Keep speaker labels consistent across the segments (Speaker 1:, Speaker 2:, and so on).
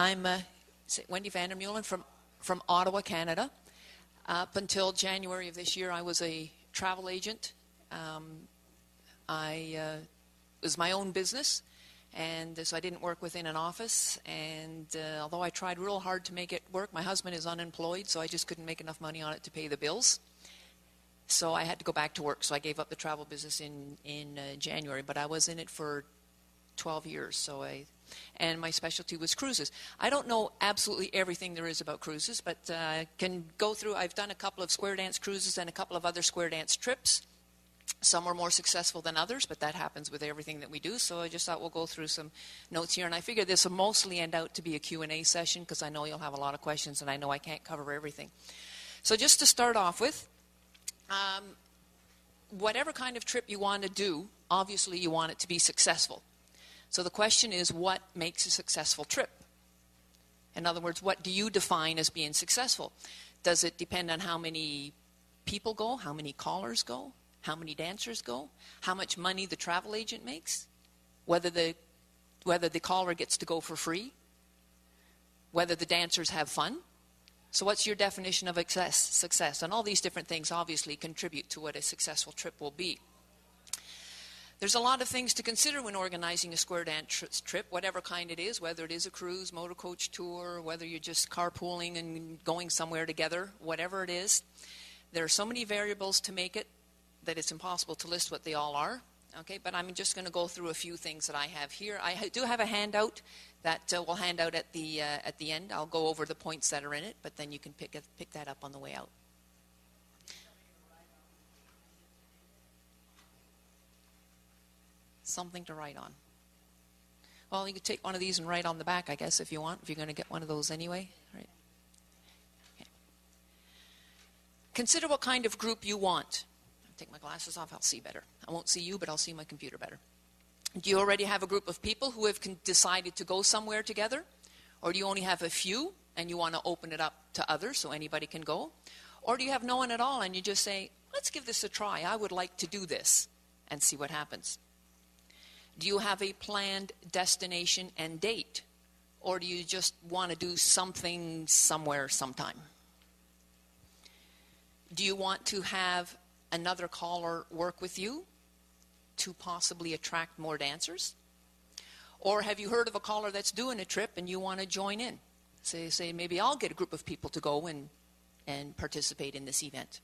Speaker 1: I'm Wendy VanderMeulen from Ottawa, Canada. Up until January of this year, I was a travel agent. It was my own business, and so I didn't work within an office. And although I tried real hard to make it work, my husband is unemployed, so I just couldn't make enough money on it to pay the bills. So I had to go back to work. So I gave up the travel business in January, but I was in it for 12 years. And my specialty was cruises. I don't know absolutely everything there is about cruises, but I can go through. I've done a couple of square dance cruises and a couple of other square dance trips. Some were more successful than others, but that happens with everything that we do. So I just thought we'll go through some notes here. And I figure this will mostly end out to be a Q&A session because I know you'll have a lot of questions and I know I can't cover everything. So just to start off with, whatever kind of trip you want to do, obviously you want it to be successful. So the question is, what makes a successful trip? In other words, what do you define as being successful? Does it depend on how many people go, how many callers go, how many dancers go, how much money the travel agent makes, whether the caller gets to go for free, whether the dancers have fun? So what's your definition of success? And all these different things obviously contribute to what a successful trip will be. There's a lot of things to consider when organizing a square dance trip, whatever kind it is, whether it is a cruise, motor coach tour, whether you're just carpooling and going somewhere together, whatever it is. There are so many variables to make it that it's impossible to list what they all are. Okay, but I'm just going to go through a few things that I have here. I do have a handout that we'll hand out at the end. I'll go over the points that are in it, but then you can pick that up on the way out. Something to write on. Well, you could take one of these and write on the back, I guess, if you want, if you're going to get one of those anyway. Right. Okay. Consider what kind of group you want. I'll take my glasses off, I'll see better. I won't see you, but I'll see my computer better. Do you already have a group of people who have decided to go somewhere together? Or do you only have a few and you want to open it up to others so anybody can go? Or do you have no one at all and you just say, let's give this a try. I would like to do this and see what happens. Do you have a planned destination and date? Or do you just want to do something somewhere sometime? Do you want to have another caller work with you to possibly attract more dancers? Or have you heard of a caller that's doing a trip and you want to join in? Say maybe I'll get a group of people to go and participate in this event.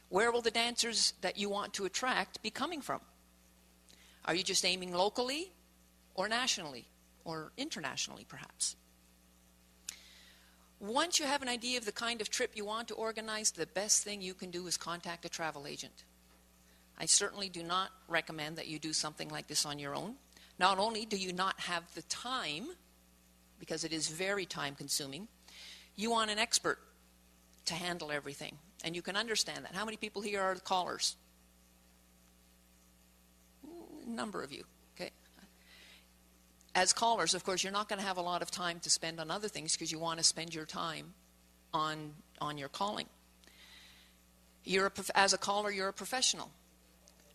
Speaker 1: Where will the dancers that you want to attract be coming from? Are you just aiming locally or nationally or internationally perhaps? Once you have an idea of the kind of trip you want to organize, the best thing you can do is contact a travel agent. I certainly do not recommend that you do something like this on your own. Not only do you not have the time, because it is very time consuming, you want an expert to handle everything. And you can understand that. How many people here are callers? Number of you, okay? As callers, of course, you're not going to have a lot of time to spend on other things because you want to spend your time on your calling. As a caller, you're a professional.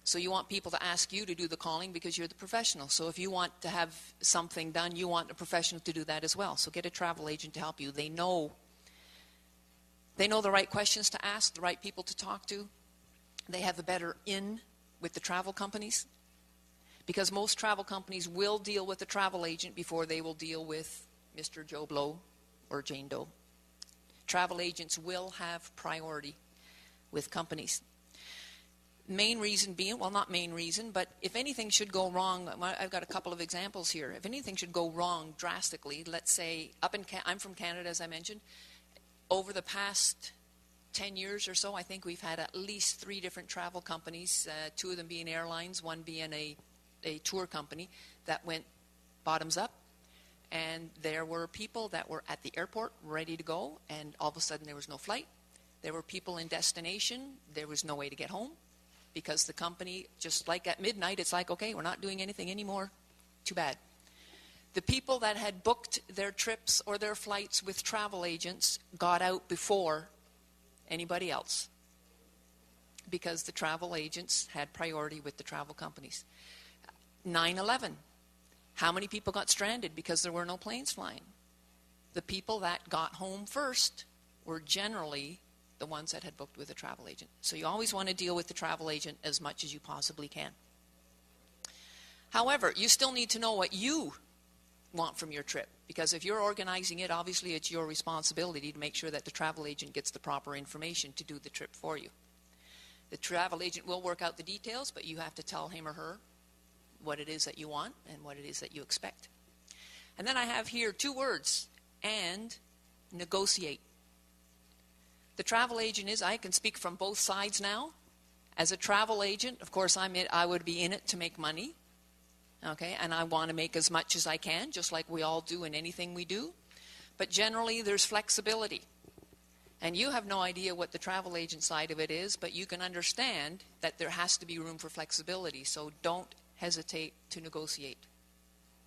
Speaker 1: So you want people to ask you to do the calling because you're the professional. So if you want to have something done, you want a professional to do that as well. So get a travel agent to help you. They know the right questions to ask, the right people to talk to. They have a better in with the travel companies. Because most travel companies will deal with the travel agent before they will deal with Mr. Joe Blow or Jane Doe. Travel agents will have priority with companies. Main reason being, well, not main reason, but if anything should go wrong, I've got a couple of examples here. If anything should go wrong drastically, let's say, I'm from Canada, as I mentioned. Over the past 10 years or so, I think we've had at least 3 different travel companies, 2 of them being airlines, one being a tour company that went bottoms up, and there were people that were at the airport ready to go, and all of a sudden there was no flight. There were people in destination, there was no way to get home because the company, just like at midnight, it's like, okay, we're not doing anything anymore, too bad. The people that had booked their trips or their flights with travel agents got out before anybody else because the travel agents had priority with the travel companies. 9/11. How many people got stranded because there were no planes flying? the people that got home first were generally the ones that had booked with a travel agent. So you always want to deal with the travel agent as much as you possibly can. However, you still need to know what you want from your trip, because if you're organizing it, obviously it's your responsibility to make sure that the travel agent gets the proper information to do the trip for you. The travel agent will work out the details, but you have to tell him or her what it is that you want and what it is that you expect. And then I have here 2 words: and negotiate. The travel agent is, I can speak from both sides now. As a travel agent, of course, I would be in it to make money. Okay, and I want to make as much as I can, just like we all do in anything we do. But generally, there's flexibility. And you have no idea what the travel agent side of it is, but you can understand that there has to be room for flexibility. So don't hesitate to negotiate.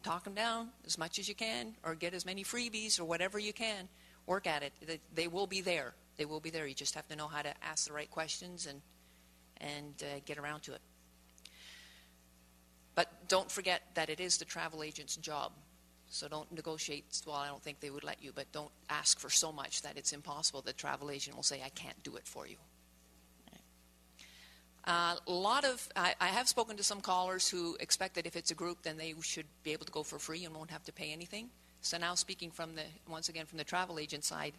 Speaker 1: Talk them down as much as you can, or get as many freebies or whatever you can. Work at it. They will be there. They will be there. You just have to know how to ask the right questions and get around to it. But don't forget that it is the travel agent's job. So don't negotiate. Well, I don't think they would let you, but don't ask for so much that it's impossible. The travel agent will say, I can't do it for you. I have spoken to some callers who expect that if it's a group, then they should be able to go for free and won't have to pay anything. So now speaking once again from the travel agent side,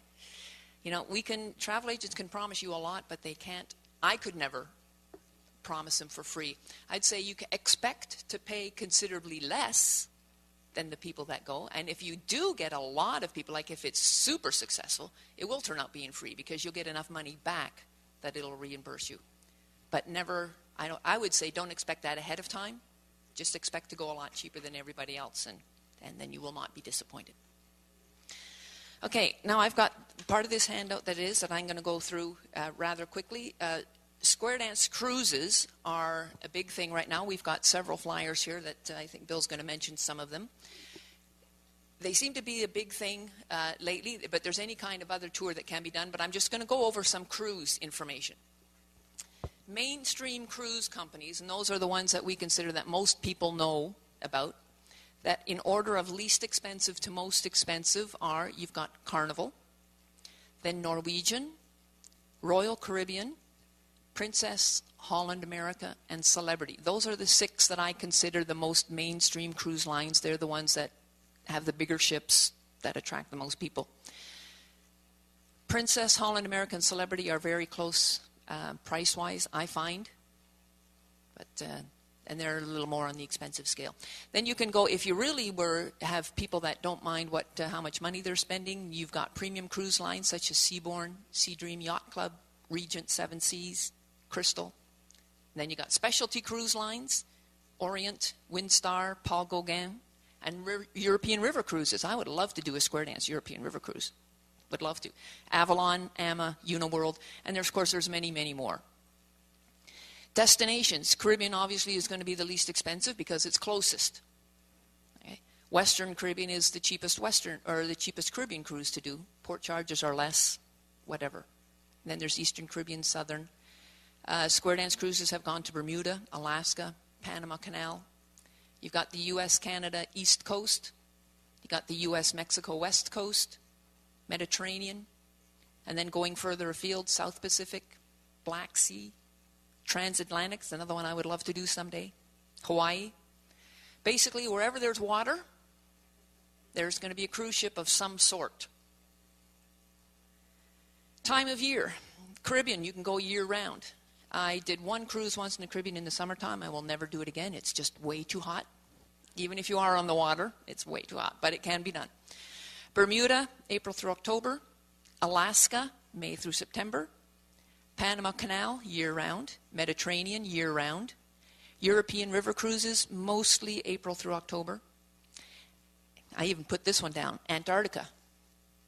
Speaker 1: travel agents can promise you a lot, but they can't. I could never promise them for free. I'd say you can expect to pay considerably less than the people that go. And if you do get a lot of people, like if it's super successful, it will turn out being free because you'll get enough money back that it'll reimburse you. But never, I would say don't expect that ahead of time. Just expect to go a lot cheaper than everybody else, and then you will not be disappointed. Okay, now I've got part of this handout that I'm going to go through rather quickly. Square dance cruises are a big thing right now. We've got several flyers here that I think Bill's going to mention some of them. They seem to be a big thing lately, but there's any kind of other tour that can be done. But I'm just going to go over some cruise information. Mainstream cruise companies, and those are the ones that we consider that most people know about, that in order of least expensive to most expensive are, you've got Carnival, then Norwegian, Royal Caribbean, Princess, Holland America, and Celebrity. Those are the 6 that I consider the most mainstream cruise lines. They're the ones that have the bigger ships that attract the most people. Princess, Holland America, and Celebrity are very close price-wise, I find. But and they're a little more on the expensive scale. Then you can go, if you really have people that don't mind how much money they're spending, you've got premium cruise lines such as Seabourn, Sea Dream Yacht Club, Regent Seven Seas, Crystal. And then you got specialty cruise lines, Orient, Windstar, Paul Gauguin, and European river cruises. I would love to do a square dance European river cruise. Would love to. Avalon, AMA, Uniworld, and of course there's many, many more. Destinations. Caribbean obviously is going to be the least expensive because it's closest. Okay. Western Caribbean is the cheapest Caribbean cruise to do. Port charges are less, whatever. And then there's Eastern Caribbean, Southern. Square dance cruises have gone to Bermuda, Alaska, Panama Canal. You've got the U.S.-Canada East Coast. You've got the U.S.-Mexico West Coast, Mediterranean, and then going further afield, South Pacific, Black Sea, Transatlantic, is another one I would love to do someday, Hawaii. Basically, wherever there's water, there's going to be a cruise ship of some sort. Time of year. Caribbean, you can go year-round. I did one cruise once in the Caribbean in the summertime. I will never do it again. It's just way too hot. Even if you are on the water, it's way too hot, but it can be done. Bermuda, April through October. Alaska, May through September. Panama Canal, year-round. Mediterranean, year-round. European river cruises, mostly April through October. I even put this one down, Antarctica,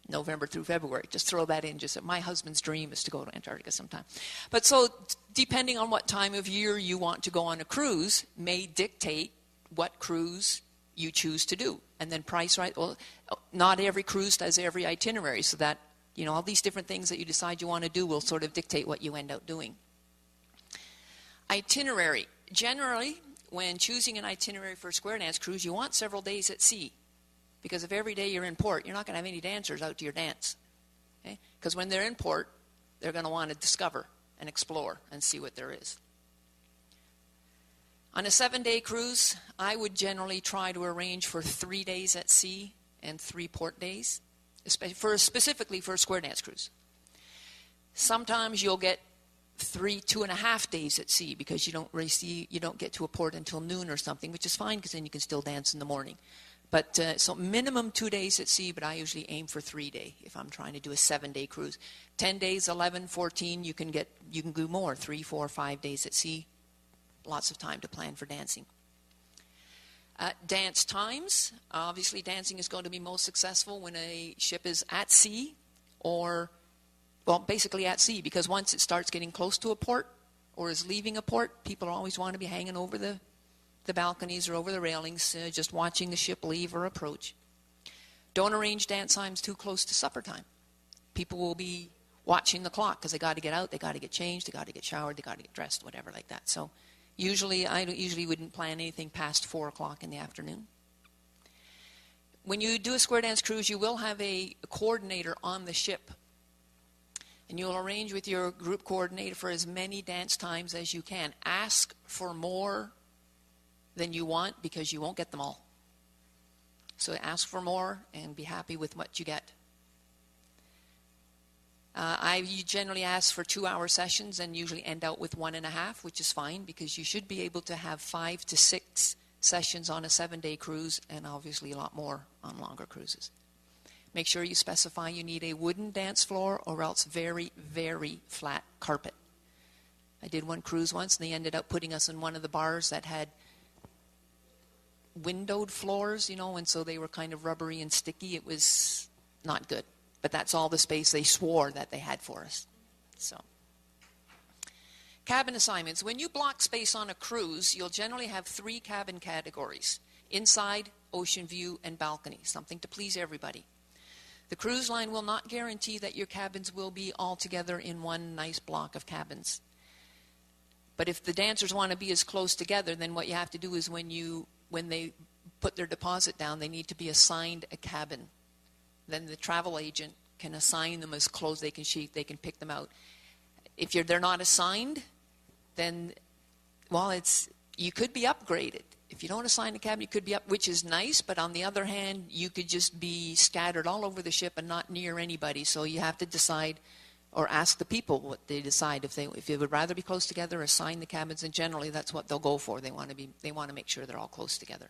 Speaker 1: November through February. Just throw that in. Just my husband's dream is to go to Antarctica sometime. But so depending on what time of year you want to go on a cruise may dictate what cruise you choose to do. And then price, right? Well, not every cruise does every itinerary, so that, you know, all these different things that you decide you want to do will sort of dictate what you end up doing. Because if every day you're in port, you're not going to have any dancers out to your dance. Okay? Because when they're in port, they're going to want to discover and explore and see what there is. On a 7-day cruise, I would generally try to arrange for 3 days at sea and 3 port days, specifically for a square dance cruise. Sometimes you'll get 2.5 days at sea because you don't get to a port until noon or something, which is fine because then you can still dance in the morning. But so minimum 2 days at sea, but I usually aim for 3 day if I'm trying to do a 7-day cruise. 10 days, 11, 14, you can do more, 3, 4, 5 days at sea. Lots of time to plan for dancing. Dance times. Obviously, dancing is going to be most successful when a ship is at sea or, well, basically at sea, because once it starts getting close to a port or is leaving a port, people always want to be hanging over the balconies or over the railings, just watching the ship leave or approach. Don't arrange dance times too close to supper time. People will be watching the clock because they got to get out, they got to get changed, they got to get showered, they got to get dressed, whatever like that. So I usually wouldn't plan anything past 4 o'clock in the afternoon. When you do a square dance cruise, you will have a coordinator on the ship. And you'll arrange with your group coordinator for as many dance times as you can. Ask for more than you want because you won't get them all. So ask for more and be happy with what you get. I generally ask for 2-hour sessions and usually end out with 1.5, which is fine because you should be able to have 5 to 6 sessions on a 7-day cruise and obviously a lot more on longer cruises. Make sure you specify you need a wooden dance floor or else very, very flat carpet. I did one cruise once and they ended up putting us in one of the bars that had windowed floors, and so they were kind of rubbery and sticky. It was not good. But that's all the space they swore that they had for us. So, cabin assignments. When you block space on a cruise, you'll generally have 3 cabin categories: inside, ocean view, and balcony, something to please everybody. The cruise line will not guarantee that your cabins will be all together in one nice block of cabins. But if the dancers want to be as close together, then what you have to do is when they put their deposit down, they need to be assigned a cabin. Then the travel agent can assign them as close they can pick them out. If they're not assigned, then, well, you could be upgraded. If you don't assign a cabin, you could be up, which is nice, but on the other hand, you could just be scattered all over the ship and not near anybody. So you have to decide or ask the people what they decide. If they would rather be close together, assign the cabins, and generally that's what they'll go for. They want to make sure they're all close together.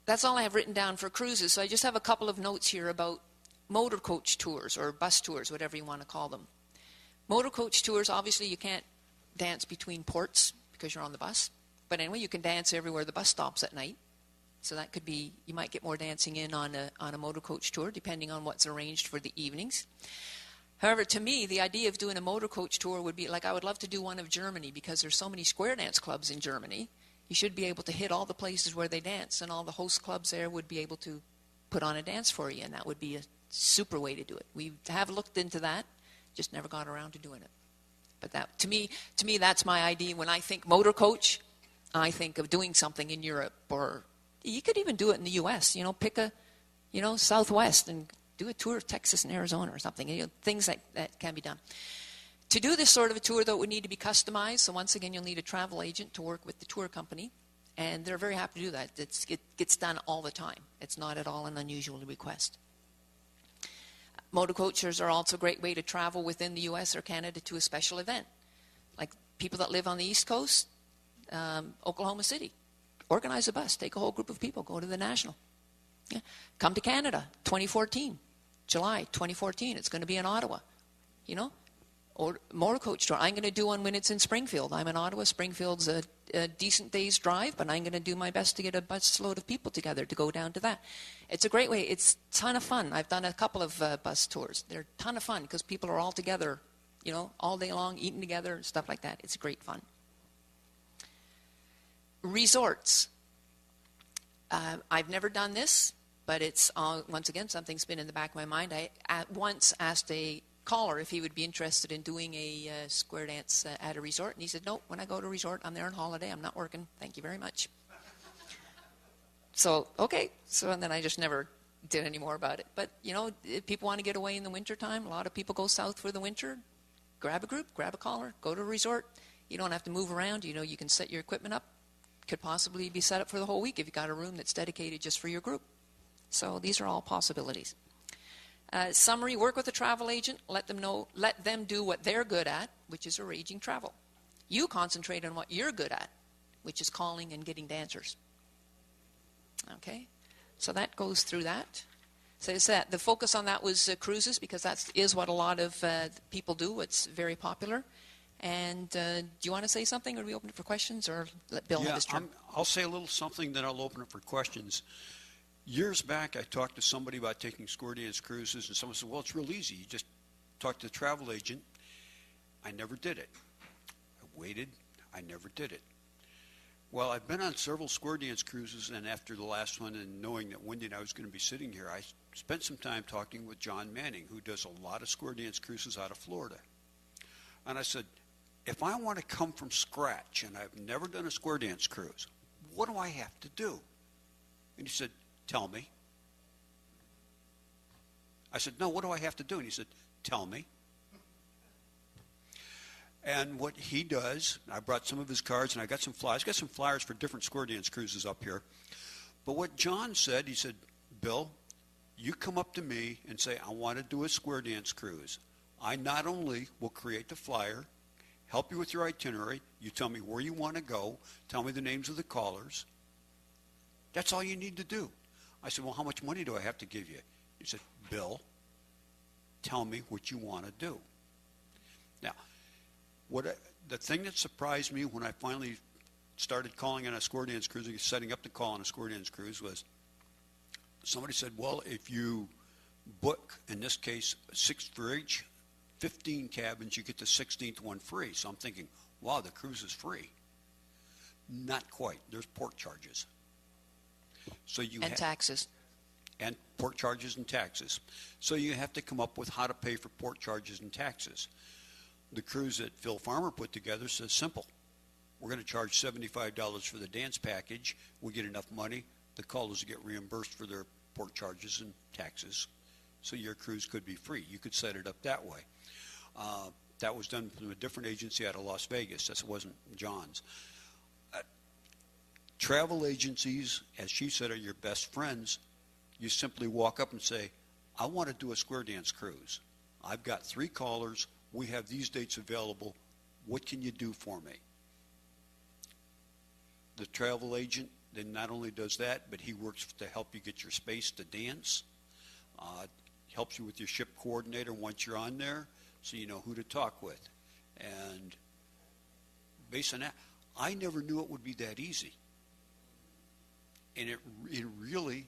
Speaker 1: That's all I have written down for cruises. So I just have a couple of notes here about motor coach tours or bus tours, whatever you want to call them. Motor coach tours, obviously you can't dance between ports because you're on the bus. But anyway, you can dance everywhere the bus stops at night. So that could be, you might get more dancing in on a motor coach tour, depending on what's arranged for the evenings. However, to me, the idea of doing a motor coach tour would be, like, I would love to do one of Germany because there's so many square dance clubs in Germany. You should be able to hit all the places where they dance, and all the host clubs there would be able to put on a dance for you, and that would be a super way to do it. We have looked into that, just never got around to doing it. But that, to me, that's my idea. When I think motor coach, I think of doing something in Europe, or you could even do it in the U.S. Pick a, Southwest and do a tour of Texas and Arizona or something. Things that can be done. To do this sort of a tour, though, it would need to be customized. So once again, you'll need a travel agent to work with the tour company. And they're very happy to do that. It gets done all the time. It's not at all an unusual request. Motor coaches are also a great way to travel within the U.S. or Canada to a special event. Like people that live on the East Coast, Oklahoma City, organize a bus, take a whole group of people, go to the National. Yeah. Come to Canada, 2014, July 2014. It's going to be in Ottawa, Or motor coach tour. I'm going to do one when it's in Springfield. I'm in Ottawa. Springfield's a decent day's drive, but I'm going to do my best to get a busload of people together to go down to that. It's a great way. It's a ton of fun. I've done a couple of bus tours. They're a ton of fun because people are all together, all day long, eating together and stuff like that. It's great fun. Resorts. I've never done this, but it's, once again, something's been in the back of my mind. I once asked a caller if he would be interested in doing a square dance at a resort, and he said, no, when I go to a resort, I'm there on holiday, I'm not working, thank you very much. So, okay. So, and then I just never did any more about it. But, you know, if people want to get away in the wintertime, a lot of people go south for the winter. Grab a group, grab a caller, go to a resort. You don't have to move around. You know, you can set your equipment up. Could possibly be set up for the whole week if you've got a room that's dedicated just for your group. So these are all possibilities. Summary, work with a travel agent. Let them do what they're good at, which is arranging travel. You concentrate on what you're good at, which is calling and getting dancers. Okay, so that goes through that. So it's that the focus on that was cruises, because that is what a lot of people do. It's very popular. And do you want to say something, or do we open it for questions, or let Bill have his turn?
Speaker 2: I'll say a little something, then I'll open it for questions. Years back, I talked to somebody about taking square dance cruises, and someone said, well, it's real easy. You just talk to the travel agent. I never did it. I waited. I never did it. Well, I've been on several square dance cruises, and after the last one, and knowing that Wendy and I was going to be sitting here, I spent some time talking with John Manning, who does a lot of square dance cruises out of Florida. And I said, if I want to come from scratch, and I've never done a square dance cruise, what do I have to do? And he said, tell me. I said, no, what do I have to do? And he said, tell me. And what he does, I brought some of his cards, and I got some flyers. I got some flyers for different square dance cruises up here. But what John said, he said, Bill, you come up to me and say, I want to do a square dance cruise. I not only will create the flyer, help you with your itinerary, you tell me where you want to go, tell me the names of the callers. That's all you need to do. I said, well, how much money do I have to give you? He said, Bill, tell me what you want to do. Now, the thing that surprised me when I finally started calling on a square dance cruise, setting up the call on a square dance cruise, was somebody said, well, if you book, in this case, 6 for each 15 cabins, you get the 16th one free. So I'm thinking, wow, the cruise is free. Not quite. There's port charges. So you
Speaker 1: and taxes.
Speaker 2: And port charges and taxes. So you have to come up with how to pay for port charges and taxes. The cruise that Phil Farmer put together says simple. We're going to charge $75 for the dance package. We get enough money. The callers get reimbursed for their port charges and taxes. So your cruise could be free. You could set it up that way. That was done from a different agency out of Las Vegas. That wasn't John's. Travel agencies, as she said, are your best friends. You simply walk up and say, I want to do a square dance cruise. I've got 3 callers. We have these dates available. What can you do for me? The travel agent then not only does that, but he works to help you get your space to dance. Helps you with your ship coordinator once you're on there, so you know who to talk with. And based on that, I never knew it would be that easy. And it really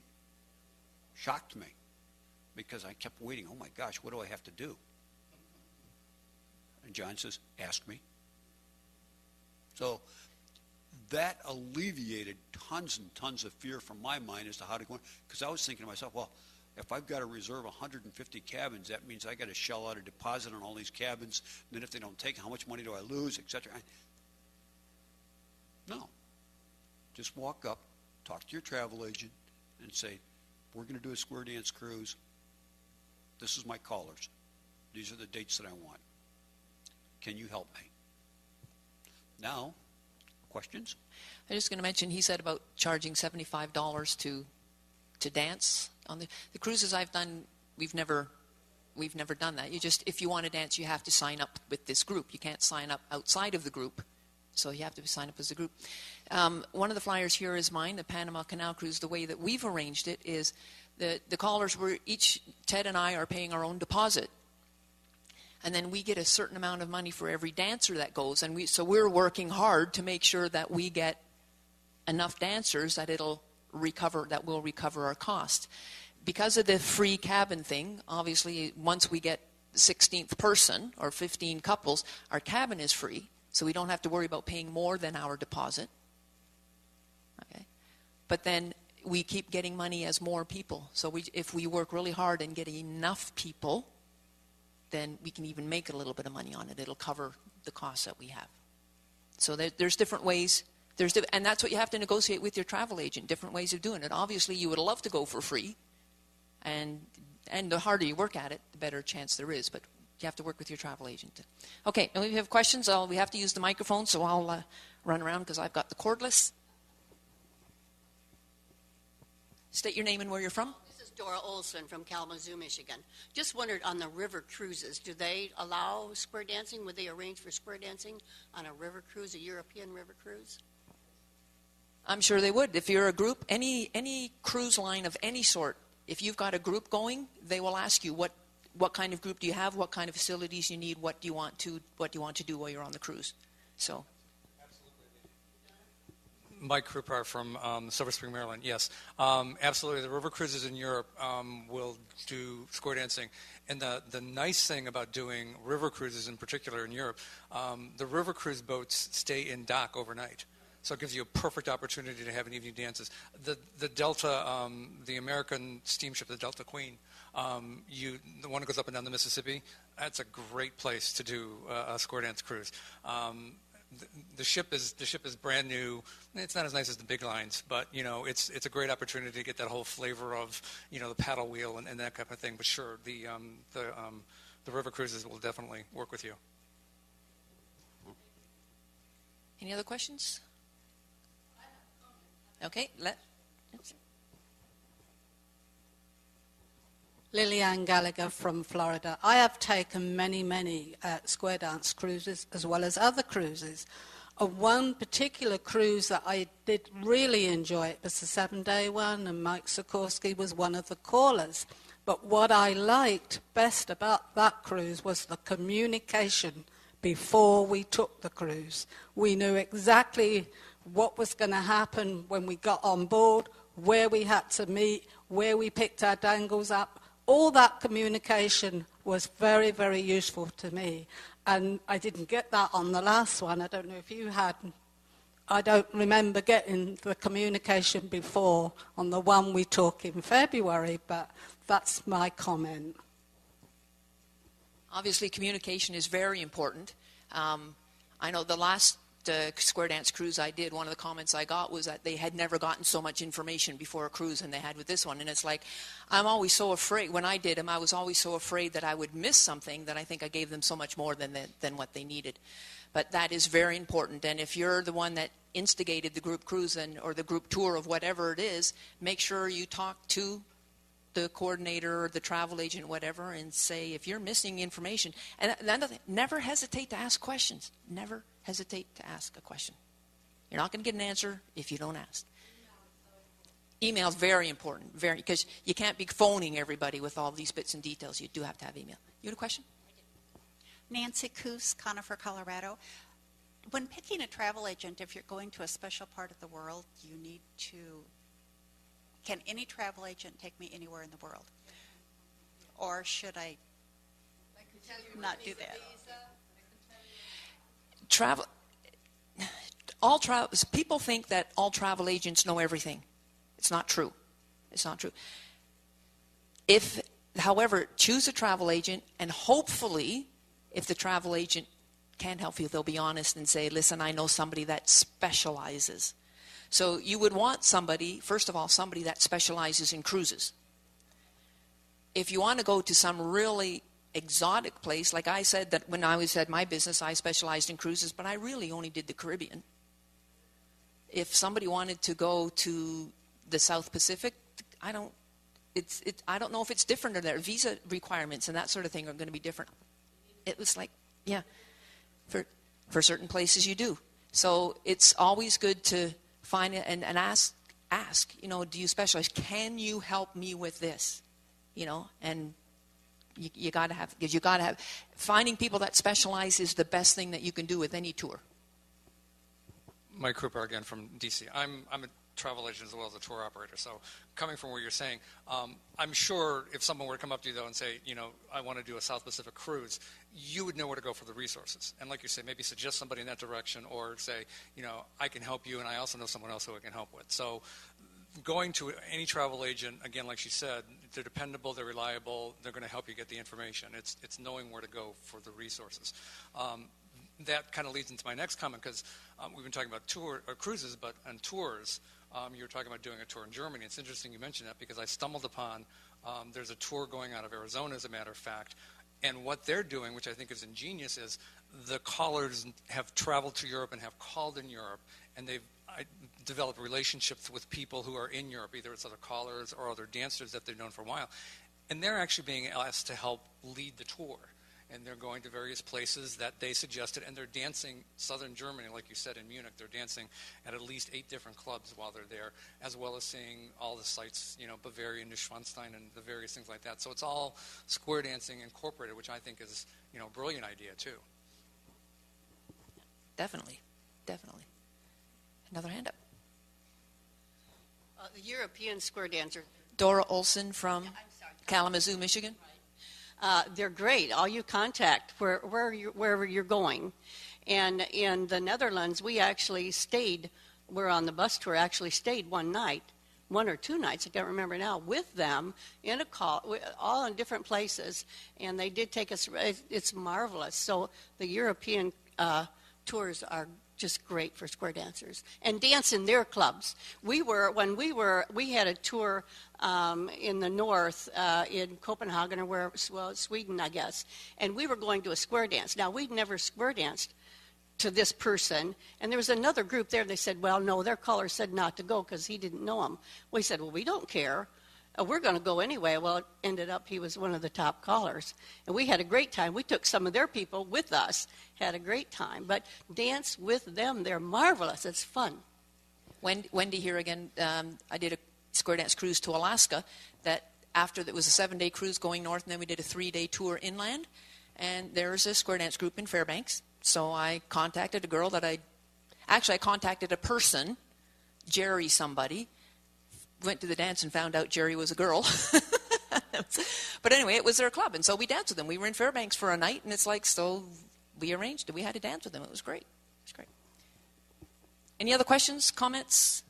Speaker 2: shocked me, because I kept waiting. Oh my gosh, what do I have to do? And John says, ask me. So that alleviated tons and tons of fear from my mind as to how to go, because I was thinking to myself, well, if I've got to reserve 150 cabins, that means I got to shell out a deposit on all these cabins. And then if they don't take, how much money do I lose, etc. No. Just walk up, talk to your travel agent, and say, we're going to do a square dance cruise. This is my callers. These are the dates that I want. Can you help me? Now, questions?
Speaker 1: I'm just going to mention, he said about charging $75 to dance. On the cruises I've done, we've never done that. If you want to dance, you have to sign up with this group. You can't sign up outside of the group. So you have to sign up as a group. One of the flyers here is mine, the Panama Canal Cruise. The way that we've arranged it is the callers were Ted and I are paying our own deposit. And then we get a certain amount of money for every dancer that goes. And so we're working hard to make sure that we get enough dancers that will recover our cost. Because of the free cabin thing, obviously once we get the 16th person or 15 couples, our cabin is free. So we don't have to worry about paying more than our deposit. Okay. But then we keep getting money as more people. So if we work really hard and get enough people, then we can even make a little bit of money on it. It'll cover the costs that we have. So there's different ways And that's what you have to negotiate with your travel agent, different ways of doing it. Obviously, you would love to go for free, and the harder you work at it, the better chance there is, but you have to work with your travel agent. Okay, now we have questions. We have to use the microphone, so I'll run around because I've got the cordless. State your name and where you're from.
Speaker 3: This is Dora Olson from Kalamazoo, Michigan. Just wondered, on the river cruises, do they allow square dancing? Would they arrange for square dancing on a river cruise, a European river cruise?
Speaker 1: I'm sure they would. If you're a group, any cruise line of any sort, if you've got a group going, they will ask you what kind of group do you have, what kind of facilities you need, what do you want to do while you're on the cruise. So.
Speaker 4: Mike Krupar from Silver Spring, Maryland. Yes, absolutely. The river cruises in Europe will do square dancing. And the nice thing about doing river cruises in particular in Europe, the river cruise boats stay in dock overnight. So it gives you a perfect opportunity to have an evening dances. The Delta, the American steamship, the Delta Queen, the one that goes up and down the Mississippi, that's a great place to do a square dance cruise. The ship is brand new. It's not as nice as the big lines, but it's a great opportunity to get that whole flavor of the paddle wheel and that kind of thing. But sure, the river cruises will definitely work with you.
Speaker 1: Any other questions? Okay,
Speaker 5: Lillian Gallagher from Florida. I have taken many square dance cruises as well as other cruises. One particular cruise that I did really enjoy, it was the 7-day one, and Mike Sikorsky was one of the callers. But what I liked best about that cruise was the communication before we took the cruise. We knew exactly what was going to happen when we got on board, where we had to meet, where we picked our dangles up. All that communication was very, very useful to me. And I didn't get that on the last one. I don't know if you had. I don't remember getting the communication before on the one we took in February, but that's my comment.
Speaker 1: Obviously, communication is very important. I know the last square dance cruise I did, one of the comments I got was that they had never gotten so much information before a cruise than they had with this one. And it's like, I'm always so afraid. When I did them, I was always so afraid that I would miss something that I think I gave them so much more than what they needed. But that is very important. And if you're the one that instigated the group cruise or the group tour of whatever it is, make sure you talk to the coordinator or the travel agent, whatever, and say, if you're missing information, and another thing, never hesitate to ask questions. Never hesitate to ask a question. You're not going to get an answer if you don't ask. Email is very important, because you can't be phoning everybody with all these bits and details. You do have to have email. You had a question?
Speaker 6: Nancy Coos, Conifer, Colorado. When picking a travel agent, if you're going to a special part of the world, you need to... Can any travel agent take me anywhere in the world? Or should I not do that?
Speaker 1: People think that all travel agents know everything. It's not true. It's not true. However, choose a travel agent, and hopefully, if the travel agent can't help you, they'll be honest and say, listen, I know somebody that specializes. So you would want somebody, first of all, somebody that specializes in cruises. If you want to go to some really exotic place, like I said, that when I was at my business, I specialized in cruises, but I really only did the Caribbean. If somebody wanted to go to the South Pacific, I don't know if it's different or their visa requirements and that sort of thing are going to be different. It was like, yeah, for certain places you do. So it's always good to find it and ask, do you specialize? Can you help me with this? And you got to have, because you got to have, finding people that specialize is the best thing that you can do with any tour.
Speaker 4: Mike Krupar again from DC. I'm a travel agent as well as a tour operator. So coming from where you're saying, I'm sure if someone were to come up to you though and say, I want to do a South Pacific cruise, you would know where to go for the resources. And like you say, maybe suggest somebody in that direction, or say, I can help you and I also know someone else who I can help with. So going to any travel agent, again, like she said, they're dependable, they're reliable, they're going to help you get the information. It's knowing where to go for the resources. that kind of leads into my next comment, because we've been talking about cruises, but on tours, you were talking about doing a tour in Germany. It's interesting you mentioned that, because I stumbled upon, there's a tour going out of Arizona, as a matter of fact, and what they're doing, which I think is ingenious, is the callers have traveled to Europe and have called in Europe, and they've developed relationships with people who are in Europe, either it's other callers or other dancers that they've known for a while. And they're actually being asked to help lead the tour. And they're going to various places that they suggested, and they're dancing southern Germany, like you said, in Munich. They're dancing at least 8 different clubs while they're there, as well as seeing all the sites, Bavaria, Neuschwanstein, and the various things like that. So it's all square dancing incorporated, which I think is, a brilliant idea, too.
Speaker 1: Definitely. Another hand up.
Speaker 3: The European square dancer.
Speaker 1: Dora Olson from Kalamazoo, Michigan.
Speaker 3: They're great. All you contact wherever you're going. And in the Netherlands, we actually stayed, we're on the bus tour, actually stayed one or 2 nights, I can't remember now, with them in a call, all in different places. And they did take us, it's marvelous. So the European tours are just great for square dancers and dance in their clubs. We had a tour in the north, in Copenhagen, or Sweden, I guess, and we were going to a square dance. Now, we'd never square danced to this person, and there was another group there. They said, well, no, their caller said not to go because he didn't know him. We said, well, we don't care. We're going to go anyway. Well, it ended up he was one of the top callers. And we had a great time. We took some of their people with us, had a great time. But dance with them. They're marvelous. It's fun.
Speaker 1: Wendy here again. I did a square dance cruise to Alaska that it was a 7-day cruise going north, and then we did a 3-day tour inland. And there's a square dance group in Fairbanks. So I contacted a girl I contacted a person, Jerry somebody, went to the dance and found out Jerry was a girl. But anyway, it was their club, and so we danced with them. We were in Fairbanks for a night, and it's like, so we arranged it. We had to dance with them. It was great. Any other questions, comments?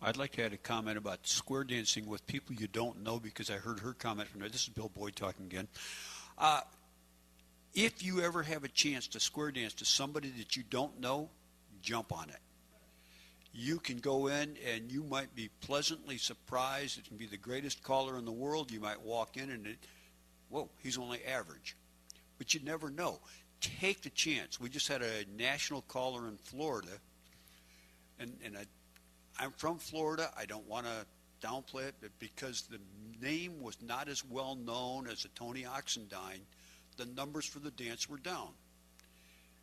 Speaker 2: I'd like to add a comment about square dancing with people you don't know, because I heard her comment from there. This is Bill Boyd talking again. If you ever have a chance to square dance to somebody that you don't know, jump on it. You can go in and you might be pleasantly surprised. It can be the greatest caller in the world. You might walk in and he's only average. But you never know. Take the chance. We just had a national caller in Florida, and I'm from Florida. I don't want to downplay it, but because the name was not as well known as the Tony Oxendine, the numbers for the dance were down.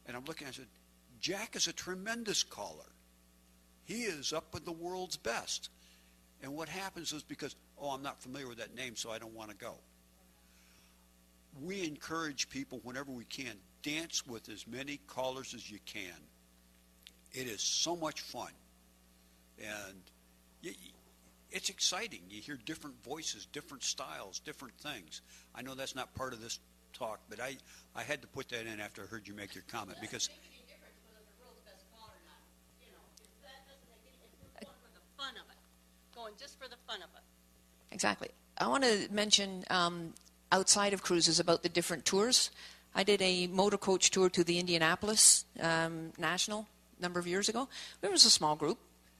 Speaker 2: And I'm looking, I said, Jack is a tremendous caller. He is up with the world's best. And what happens is because, I'm not familiar with that name, so I don't want to go. We encourage people whenever we can, dance with as many callers as you can. It is so much fun. And it's exciting. You hear different voices, different styles, different things. I know that's not part of this talk, but I had to put that in after I heard you make your comment, because
Speaker 3: just for the fun of it.
Speaker 1: Exactly. I want to mention outside of cruises about the different tours. I did a motor coach tour to the Indianapolis National a number of years ago. There was a small group,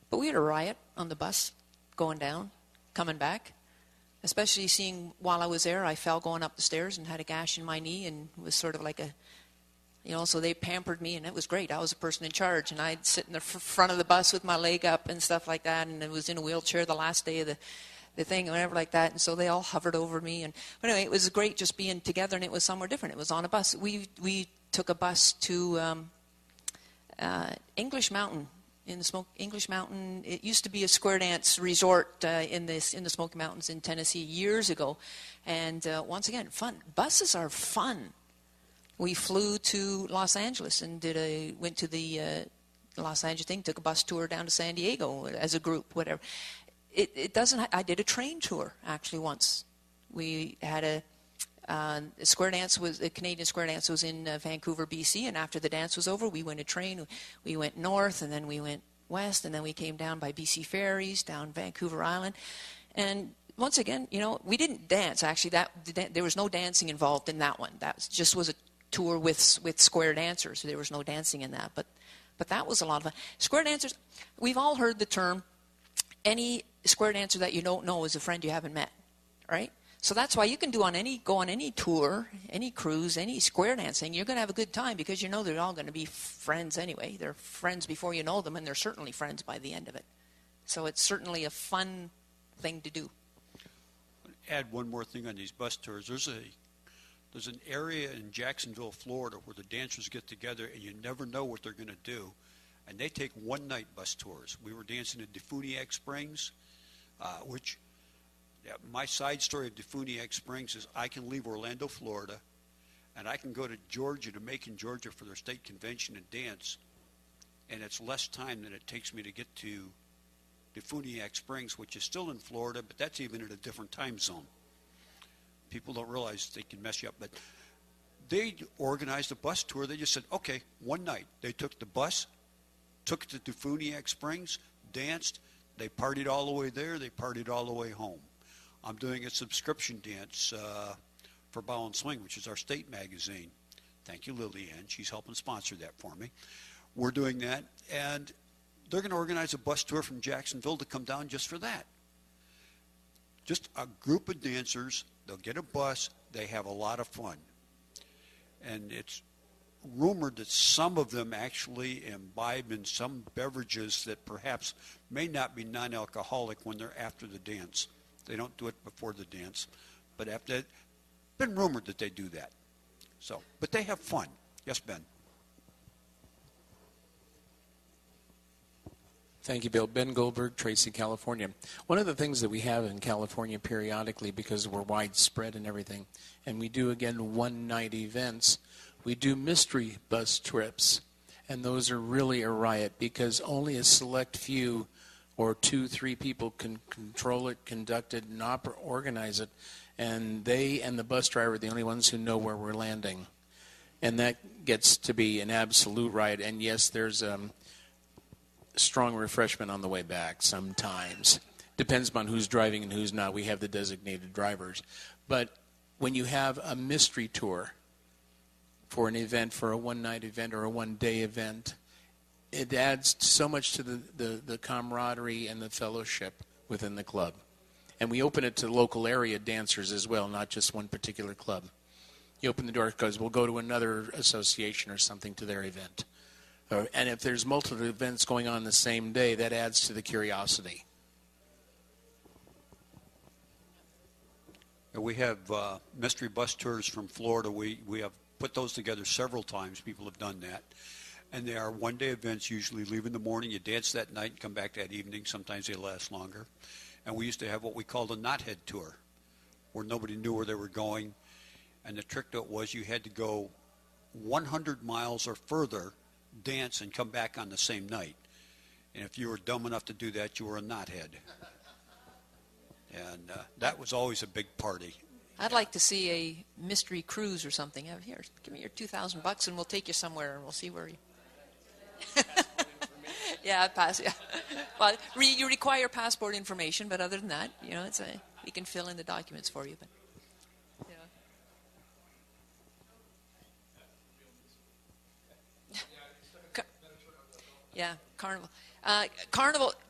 Speaker 1: but we had a riot on the bus going down, coming back. Especially seeing while I was there, I fell going up the stairs and had a gash in my knee, and it was sort of like so they pampered me, and it was great. I was a person in charge, and I'd sit in the front of the bus with my leg up and stuff like that, and I was in a wheelchair the last day of the thing and whatever like that, and so they all hovered over me. But anyway, it was great just being together, and it was somewhere different. It was on a bus. We took a bus to English Mountain. English Mountain, it used to be a square dance resort in the Smoky Mountains in Tennessee years ago, and once again, fun. Buses are fun. We flew to Los Angeles and went to the Los Angeles thing, took a bus tour down to San Diego as a group, whatever. I did a train tour actually once. We had a Canadian square dance was in Vancouver, BC, and after the dance was over, we went a train. We went north, and then we went west, and then we came down by BC ferries, down Vancouver Island. And once again, we didn't dance. Actually, there was no dancing involved in that one. That was a tour with square dancers. There was no dancing in that, but that was a lot of fun. Square dancers, we've all heard the term, any square dancer that you don't know is a friend you haven't met, right? So that's why you can go on any tour, any cruise, any square dancing. You're going to have a good time because you know they're all going to be friends anyway. They're friends before you know them, and they're certainly friends by the end of it. So it's certainly a fun thing to do.
Speaker 2: Add one more thing on these bus tours. There's an area in Jacksonville, Florida, where the dancers get together, and you never know what they're going to do. And they take one-night bus tours. We were dancing at Defuniak Springs, which... Yeah, my side story of Defuniak Springs is I can leave Orlando, Florida, and I can go to Georgia, to Macon, Georgia, for their state convention and dance, and it's less time than it takes me to get to Defuniak Springs, which is still in Florida, but that's even at a different time zone. People don't realize they can mess you up, but they organized a bus tour. They just said, okay, one night. They took the bus, took it to Defuniak Springs, danced. They partied all the way there. They partied all the way home. I'm doing a subscription dance for Bow and Swing, which is our state magazine. Thank you, Lillian. She's helping sponsor that for me. We're doing that, and they're going to organize a bus tour from Jacksonville to come down just for that. Just a group of dancers. They'll get a bus. They have a lot of fun. And it's rumored that some of them actually imbibe in some beverages that perhaps may not be non-alcoholic when they're after the dance. They don't do it before the dance, but after it's been rumored that they do that. So, but they have fun. Yes, Ben.
Speaker 7: Thank you, Bill. Ben Goldberg, Tracy, California. One of the things that we have in California periodically, because we're widespread and everything, and we do, again, one-night events, we do mystery bus trips, and those are really a riot because only a select few or 2-3 people can control it, conduct it, and organize it. And they and the bus driver are the only ones who know where we're landing. And that gets to be an absolute riot. And yes, there's strong refreshment on the way back sometimes. Depends upon who's driving and who's not. We have the designated drivers. But when you have a mystery tour for an event, for a one-night event or a one-day event, it adds so much to the camaraderie and the fellowship within the club. And we open it to local area dancers as well, not just one particular club. You open the door because we'll go to another association or something to their event. And if there's multiple events going on the same day, that adds to the curiosity.
Speaker 2: We have mystery bus tours from Florida. We have put those together several times. People have done that. And they are one-day events, usually leave in the morning. You dance that night and come back that evening. Sometimes they last longer. And we used to have what we called a knothead tour, where nobody knew where they were going. And the trick to it was you had to go 100 miles or further, dance, and come back on the same night. And if you were dumb enough to do that, you were a knothead. And that was always a big party.
Speaker 1: I'd like to see a mystery cruise or something. Here, give me your $2,000 and we'll take you somewhere and we'll see where you... Yeah, pass. Yeah. Well, you require passport information, but other than that, you know, we can fill in the documents for you. But yeah, Carnival.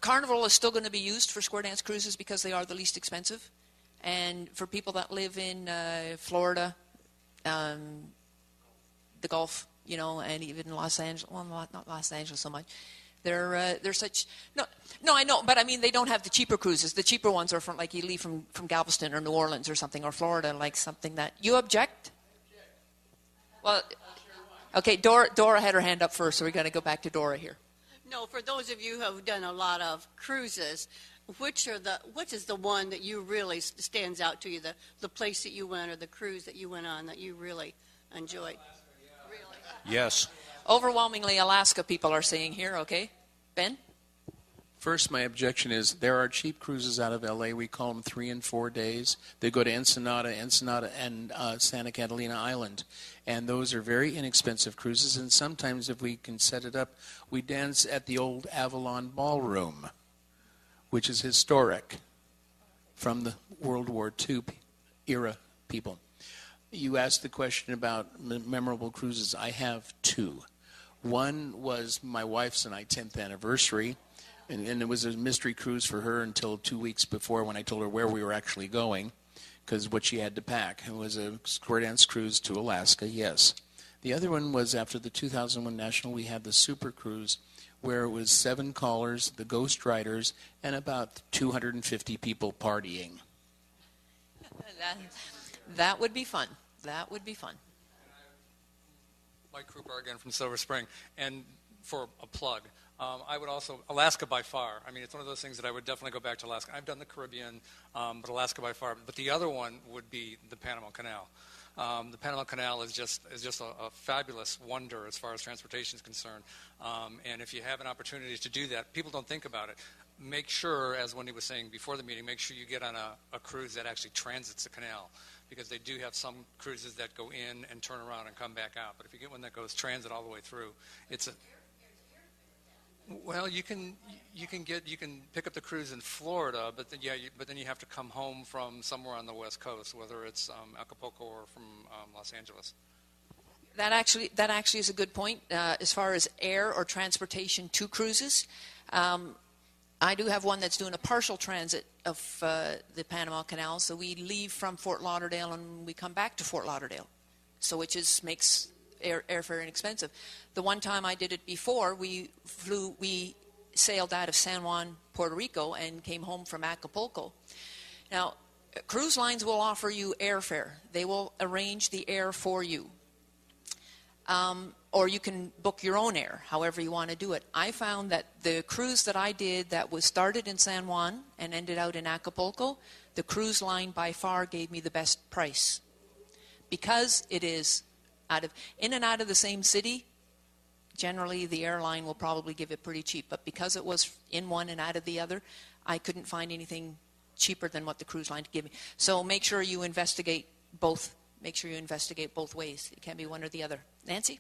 Speaker 1: Carnival is still going to be used for square dance cruises because they are the least expensive, and for people that live in Florida, the Gulf, you know, and even Los Angeles. Well, not Los Angeles so much. They're such no I know, but I mean they don't have the cheaper cruises. The cheaper ones are from like you leave from Galveston or New Orleans or something, or Florida, like something that you object. Well, okay, Dora had her hand up first, so we're going to go back to Dora here.
Speaker 3: No, for those of you who have done a lot of cruises, which is the one that you really stands out to you, the place that you went or the cruise that you went on that you really enjoyed? Really?
Speaker 2: Yes.
Speaker 1: Overwhelmingly Alaska, people are saying here, okay? Ben?
Speaker 7: First, my objection is there are cheap cruises out of L.A. We call them 3 and 4 days. They go to Ensenada, and Santa Catalina Island. And those are very inexpensive cruises. And sometimes if we can set it up, we dance at the old Avalon Ballroom, which is historic from the World War II era people. You asked the question about memorable cruises. I have two. One was my wife's and I 10th anniversary, and it was a mystery cruise for her until 2 weeks before when I told her where we were actually going, because what she had to pack. It was a square dance cruise to Alaska, yes. The other one was after the 2001 National, we had the Super Cruise, where it was 7 callers, the Ghost Riders, and about 250 people partying.
Speaker 1: That would be fun. That would be fun.
Speaker 4: Mike Krupa again from Silver Spring. And for a plug, I would also, Alaska by far. I mean, it's one of those things that I would definitely go back to Alaska. I've done the Caribbean, but Alaska by far. But the other one would be the Panama Canal. The Panama Canal is just a fabulous wonder as far as transportation is concerned. And if you have an opportunity to do that, people don't think about it. Make sure, as Wendy was saying before the meeting, make sure you get on a cruise that actually transits the canal, because they do have some cruises that go in and turn around and come back out. But if you get one that goes transit all the way through, it's a well, you can pick up the cruise in Florida, but then you have to come home from somewhere on the West Coast, whether it's Acapulco or from Los Angeles.
Speaker 1: That actually is a good point as far as air or transportation to cruises. I do have one that's doing a partial transit of the Panama Canal, so we leave from Fort Lauderdale and we come back to Fort Lauderdale, so it just makes airfare inexpensive. The one time I did it before, we sailed out of San Juan, Puerto Rico, and came home from Acapulco. Now, cruise lines will offer you airfare. They will arrange the air for you. Or you can book your own air, however you want to do it. I found that the cruise that I did that was started in San Juan and ended out in Acapulco, the cruise line by far gave me the best price. Because it is in and out of the same city, generally the airline will probably give it pretty cheap. But because it was in one and out of the other, I couldn't find anything cheaper than what the cruise line gave me. So make sure you investigate both. Make sure you investigate both ways. It can be one or the other. Nancy?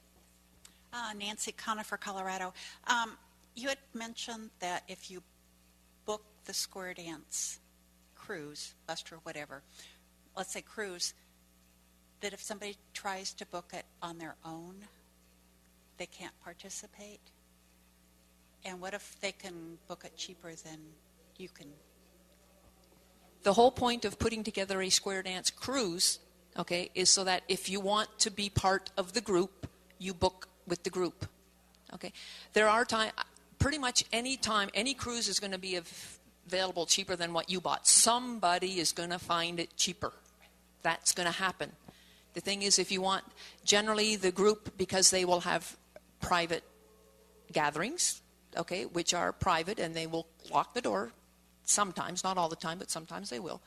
Speaker 6: Nancy Conifer, Colorado. You had mentioned that if you book the square dance cruise, bus or whatever, let's say cruise, that if somebody tries to book it on their own, they can't participate? And what if they can book it cheaper than you can?
Speaker 1: The whole point of putting together a square dance cruise, okay, is so that if you want to be part of the group, you book with the group. Okay, there are pretty much any time, any cruise is going to be available cheaper than what you bought. Somebody is going to find it cheaper. That's going to happen. The thing is, if you want, generally the group, because they will have private gatherings, okay, which are private, and they will lock the door sometimes, not all the time, but sometimes they will.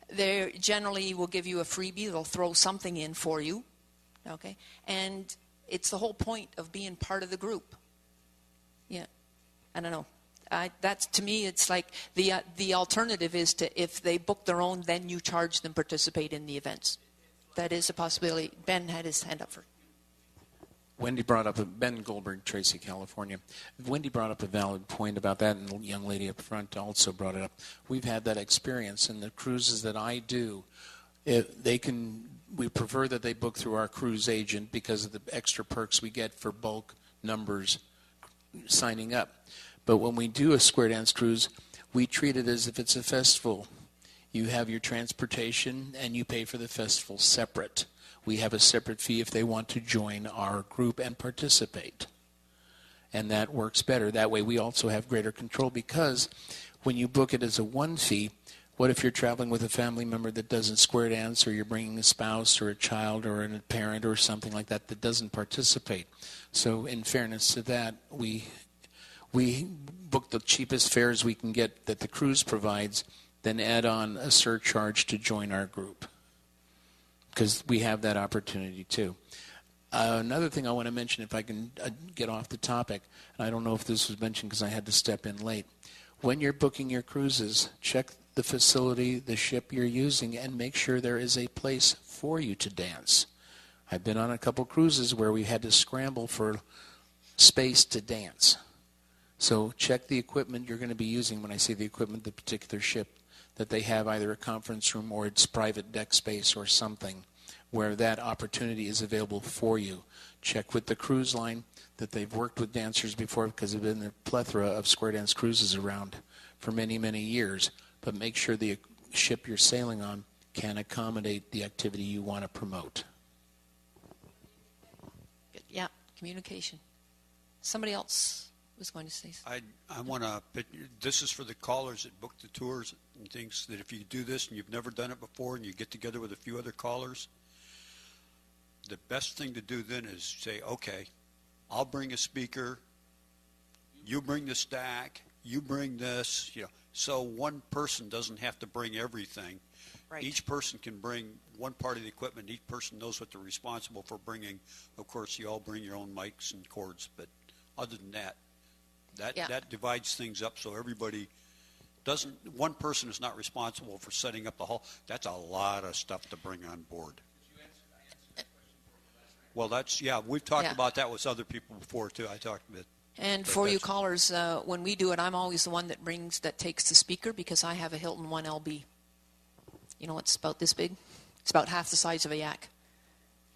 Speaker 1: They generally will give you a freebie. They'll throw something in for you, okay? And it's the whole point of being part of the group. Yeah, I don't know. That's, to me, it's like the alternative is to, if they book their own, then you charge them participate in the events. That is a possibility. Ben had his hand up for.
Speaker 7: Wendy brought up, Ben Goldberg, Tracy, California. Wendy brought up a valid point about that, and the young lady up front also brought it up. We've had that experience in the cruises that I do. We prefer that they book through our cruise agent because of the extra perks we get for bulk numbers signing up. But when we do a square dance cruise, we treat it as if it's a festival. You have your transportation and you pay for the festival separate. We have a separate fee if they want to join our group and participate. And that works better. That way we also have greater control, because when you book it as a one fee, what if you're traveling with a family member that doesn't square dance, or you're bringing a spouse or a child or a parent or something like that that doesn't participate? So in fairness to that, we book the cheapest fares we can get that the cruise provides, then add on a surcharge to join our group, because we have that opportunity too. Another thing I want to mention, if I can get off the topic, and I don't know if this was mentioned because I had to step in late. When you're booking your cruises, check the facility, the ship you're using, and make sure there is a place for you to dance. I've been on a couple cruises where we had to scramble for space to dance. So check the equipment you're going to be using. When I say the equipment, the particular ship, that they have either a conference room or it's private deck space or something. where that opportunity is available for you. Check with the cruise line that they've worked with dancers before, because there have been a plethora of square dance cruises around for many, many years. But make sure the ship you're sailing on can accommodate the activity you want to promote.
Speaker 1: Yeah, communication. Somebody else was going to say something.
Speaker 2: I want to, this is for the callers that book the tours and things, that if you do this and you've never done it before and you get together with a few other callers, the best thing to do then is say, okay, I'll bring a speaker, you bring the stack, you bring this, so one person doesn't have to bring everything.
Speaker 1: Right.
Speaker 2: Each person can bring one part of the equipment. Each person knows what they're responsible for bringing. Of course, you all bring your own mics and cords, but other than that, that divides things up so everybody doesn't, one person is not responsible for setting up the hall. That's a lot of stuff to bring on board. Well, we've talked about that with other people before, too. I talked about.
Speaker 1: And for you callers, when we do it, I'm always the one that takes the speaker, because I have a Hilton 1LB. It's about this big. It's about half the size of a yak.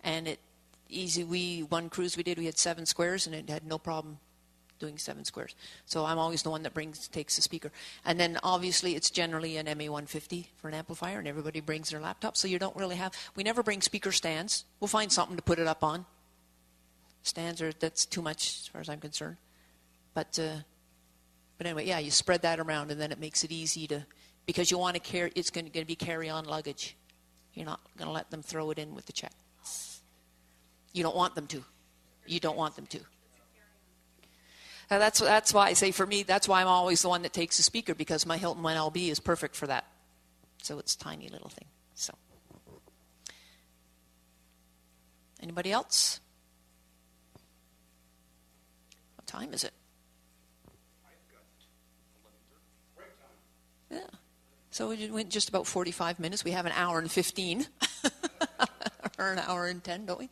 Speaker 1: And one cruise we did, we had 7 squares, and it had no problem doing 7 squares. So I'm always the one that takes the speaker. And then obviously it's generally an MA150 for an amplifier, and everybody brings their laptop. So you don't really we never bring speaker stands. We'll find something to put it up on. Stands that's too much as far as I'm concerned. But anyway, you spread that around, and then it makes it easy to, because you want to carry, it's going to be carry-on luggage. You're not going to let them throw it in with the check. You don't want them to. You don't want them to. That's why I say, for me, that's why I'm always the one that takes the speaker, because my Hilton 1LB is perfect for that. So it's a tiny little thing. So, anybody else? What time is it? Yeah. So we went just about 45 minutes. We have an hour and 15. Or an hour and 10, don't we?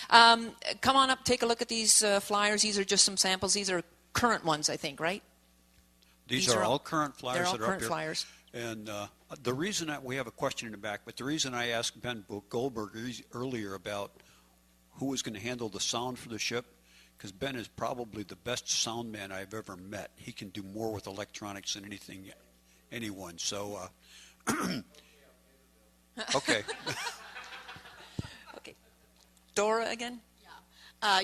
Speaker 1: Come on up, take a look at these flyers. These are just some samples. These are current ones, I think, right?
Speaker 2: These are all current flyers.
Speaker 1: They're all
Speaker 2: that are
Speaker 1: current
Speaker 2: up here.
Speaker 1: flyers.
Speaker 2: And the reason that we have a question in the back, but the reason I asked Ben Goldberg earlier about who was going to handle the sound for the ship, because Ben is probably the best sound man I've ever met. He can do more with electronics than anyone. So, okay.
Speaker 1: Okay. Dora again?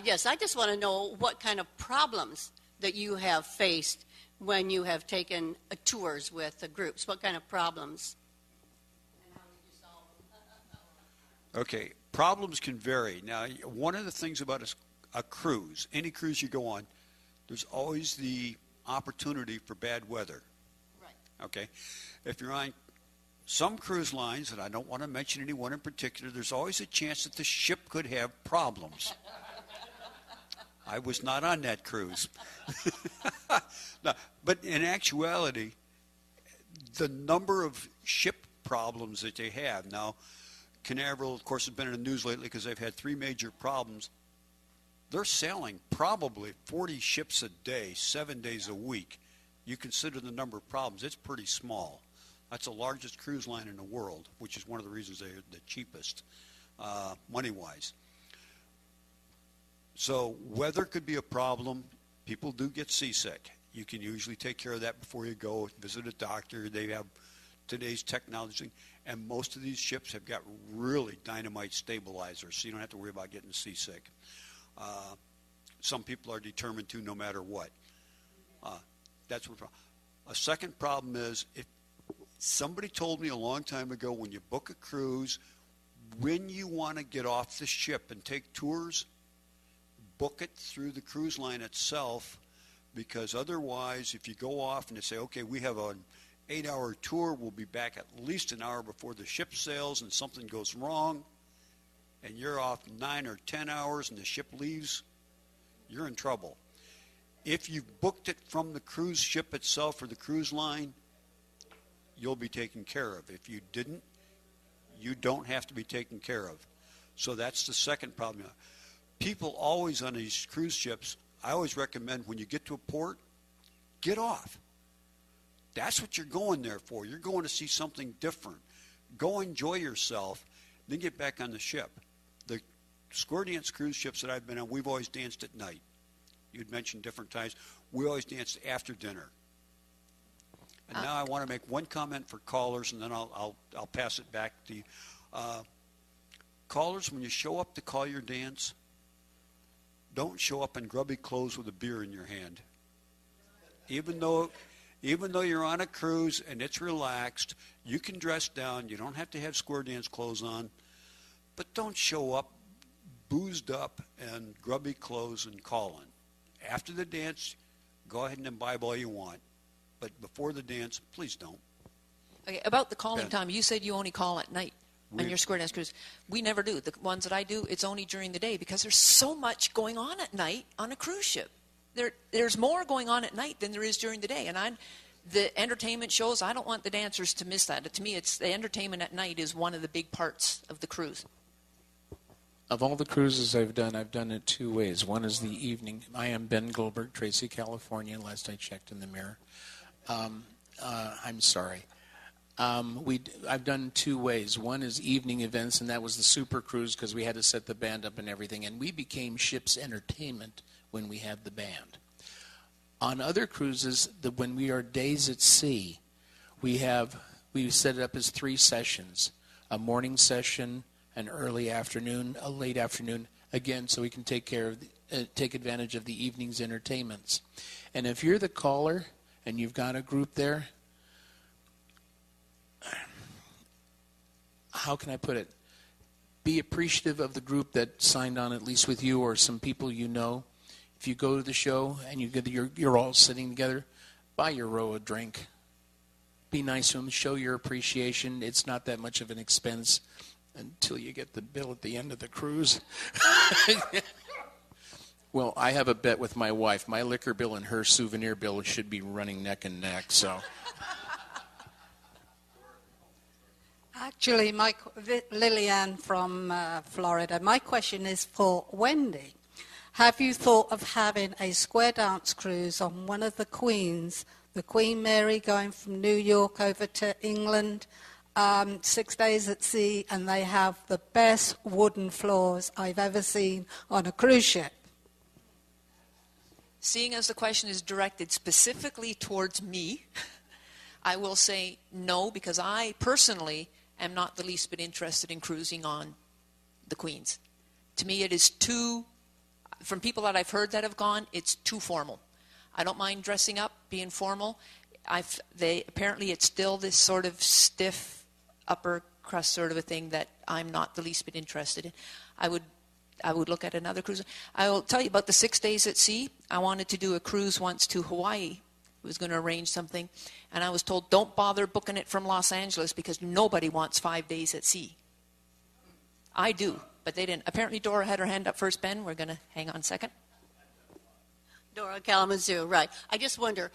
Speaker 3: Yes, I just want to know what kind of problems that you have faced when you have taken tours with the groups. What kind of problems? And how did you solve them?
Speaker 2: Okay, problems can vary. Now, one of the things about a cruise, any cruise you go on, there's always the opportunity for bad weather.
Speaker 3: Right.
Speaker 2: Okay? If you're on some cruise lines, and I don't want to mention any one in particular, there's always a chance that the ship could have problems. I was not on that cruise. No, but in actuality, the number of ship problems that they have now, Canaveral, of course, has been in the news lately because they've had 3 major problems. They're sailing probably 40 ships a day, 7 days a week. You consider the number of problems, it's pretty small. That's the largest cruise line in the world, which is one of the reasons they're the cheapest, money-wise. So weather could be a problem. People do get seasick. You can usually take care of that before you go visit a doctor. They have today's technology, and most of these ships have got really dynamite stabilizers, so you don't have to worry about getting seasick. Some people are determined to no matter what. That's one problem. A second problem is, if somebody told me a long time ago, when you book a cruise, when you want to get off the ship and take tours, book it through the cruise line itself, because otherwise, if you go off and they say, okay, we have an 8-hour tour, we'll be back at least an hour before the ship sails, and something goes wrong, and you're off 9 or 10 hours and the ship leaves, you're in trouble. If you've booked it from the cruise ship itself or the cruise line, you'll be taken care of. If you didn't, you don't have to be taken care of. So that's the second problem. People always on these cruise ships, I always recommend when you get to a port, get off. That's what you're going there for. You're going to see something different. Go enjoy yourself. then get back on the ship. The square dance cruise ships that I've been on, we've always danced at night. You'd mentioned different times. We always danced after dinner. And now I want to make one comment for callers, and then I'll pass it back to you. Callers, when you show up to call your dance, don't show up in grubby clothes with a beer in your hand. Even though you're on a cruise and it's relaxed, you can dress down. You don't have to have square dance clothes on. But don't show up boozed up and grubby clothes and calling. After the dance, go ahead and imbibe all you want. But before the dance, please don't.
Speaker 1: Okay, about the calling
Speaker 2: Ben.
Speaker 1: time, you said you only call at night on your square dance cruise. We never do. The ones that I do, it's only during the day because there's so much going on at night on a cruise ship. There's more going on at night than there is during the day. And the entertainment shows, I don't want the dancers to miss that. To me, it's the entertainment at night is one of the big parts of the cruise.
Speaker 7: Of all the cruises I've done it two ways. One is the evening. I am Ben Goldberg, Tracy, California, last I checked in the mirror. I'm sorry. I've done two ways. One is evening events, and that was the super cruise because we had to set the band up and everything. And we became ship's entertainment when we had the band. On other cruises, when we are days at sea, we set it up as 3 sessions: a morning session, an early afternoon, a late afternoon. Again, so we can take advantage of the evening's entertainments. And if you're the caller and you've got a group there, how can I put it? Be appreciative of the group that signed on, at least with you or some people you know. If you go to the show and you're all sitting together, buy your row a drink. Be nice to them. Show your appreciation. It's not that much of an expense until you get the bill at the end of the cruise. Well, I have a bet with my wife. My liquor bill and her souvenir bill should be running neck and neck. So,
Speaker 5: Actually, Lillian from Florida, my question is for Wendy. Have you thought of having a square dance cruise on one of the Queens, the Queen Mary going from New York over to England, 6 days at sea, and they have the best wooden floors I've ever seen on a cruise ship?
Speaker 1: Seeing as the question is directed specifically towards me, I will say no, because I personally am not the least bit interested in cruising on the Queens. To me, it is too, from people that I've heard that have gone, it's too formal. I don't mind dressing up, being formal. Apparently it's still this sort of stiff upper crust sort of a thing that I'm not the least bit interested in. I would look at another cruise. I will tell you about the 6 days at sea. I wanted to do a cruise once to Hawaii. I was going to arrange something, and I was told, don't bother booking it from Los Angeles because nobody wants 5 days at sea. I do, but they didn't. Apparently Dora had her hand up first, Ben. We're going to hang on a second.
Speaker 3: Dora Kalamazoo, right. I just wonder,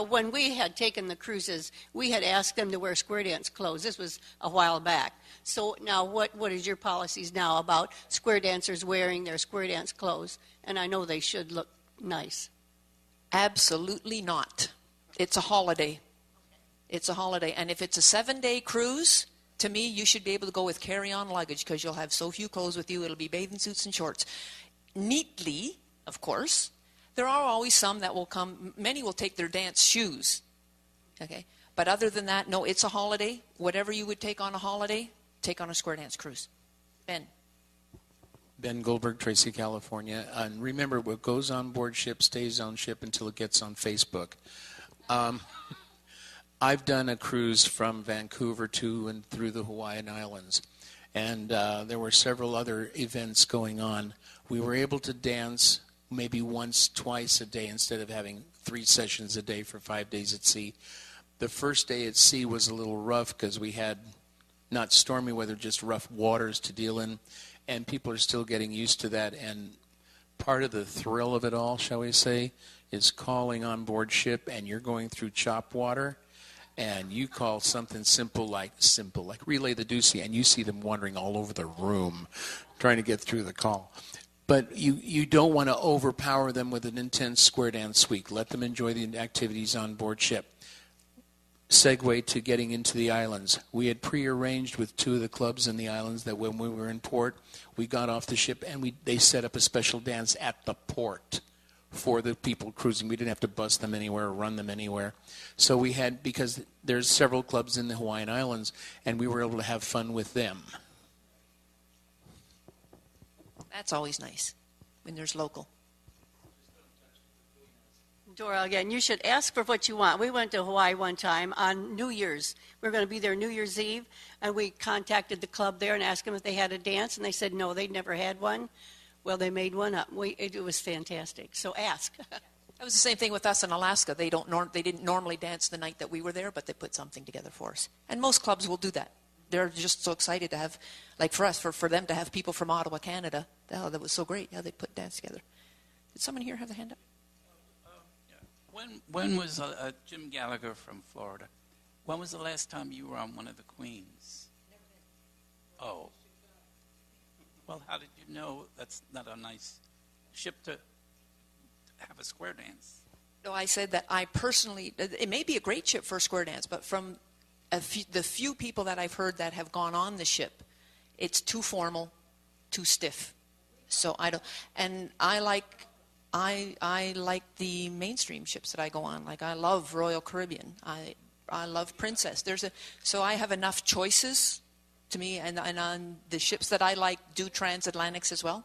Speaker 3: when we had taken the cruises, we had asked them to wear square dance clothes. This was a while back. So now what is your policies now about square dancers wearing their square dance clothes? And I know they should look nice.
Speaker 1: Absolutely not. It's a holiday. It's a holiday. And if it's a 7-day cruise, to me, you should be able to go with carry-on luggage because you'll have so few clothes with you. It'll be bathing suits and shorts. Neatly, of course. There are always some that will come. Many will take their dance shoes. Okay? But other than that, no, it's a holiday. Whatever you would take on a holiday, take on a square dance cruise. Ben.
Speaker 7: Ben Goldberg, Tracy, California. And remember, what goes on board ship stays on ship until it gets on Facebook. I've done a cruise from Vancouver to and through the Hawaiian Islands. And there were several other events going on. We were able to dance maybe once, twice a day instead of having 3 sessions a day for 5 days at sea. The first day at sea was a little rough because we had not stormy weather, just rough waters to deal in. And people are still getting used to that. And part of the thrill of it all, shall we say, is calling on board ship and you're going through chop water and you call something simple like Relay the Deucey, and you see them wandering all over the room trying to get through the call. But you don't want to overpower them with an intense square dance suite. Let them enjoy the activities on board ship. segue to getting into the islands. We had prearranged with 2 of the clubs in the islands that when we were in port, we got off the ship and they set up a special dance at the port for the people cruising. We didn't have to bus them anywhere or run them anywhere. So we had, because there's several clubs in the Hawaiian Islands, and we were able to have fun with them.
Speaker 1: That's always nice when there's local.
Speaker 3: Dora, again, you should ask for what you want. We went to Hawaii one time on New Year's. We were going to be there New Year's Eve, and we contacted the club there and asked them if they had a dance, and they said no, they'd never had one. Well, they made one up. It was fantastic. So ask.
Speaker 1: That was the same thing with us in Alaska. They didn't normally dance the night that we were there, but they put something together for us. And most clubs will do that. They're just so excited to have, like for us, for them to have people from Ottawa, Canada. Oh, that was so great. Yeah, they put dance together. Did someone here have the hand up?
Speaker 8: When was Jim Gallagher from Florida? When was the last time you were on one of the Queens? Oh. Well, how did you know that's not a nice ship to have a square dance?
Speaker 1: No, I said that I personally, it may be a great ship for a square dance, but from the few people that I've heard that have gone on the ship, it's too formal, too stiff. So I don't, and I like the mainstream ships that I go on. Like I love Royal Caribbean. I love Princess. So I have enough choices to me, and on the ships that I like do transatlantics as well.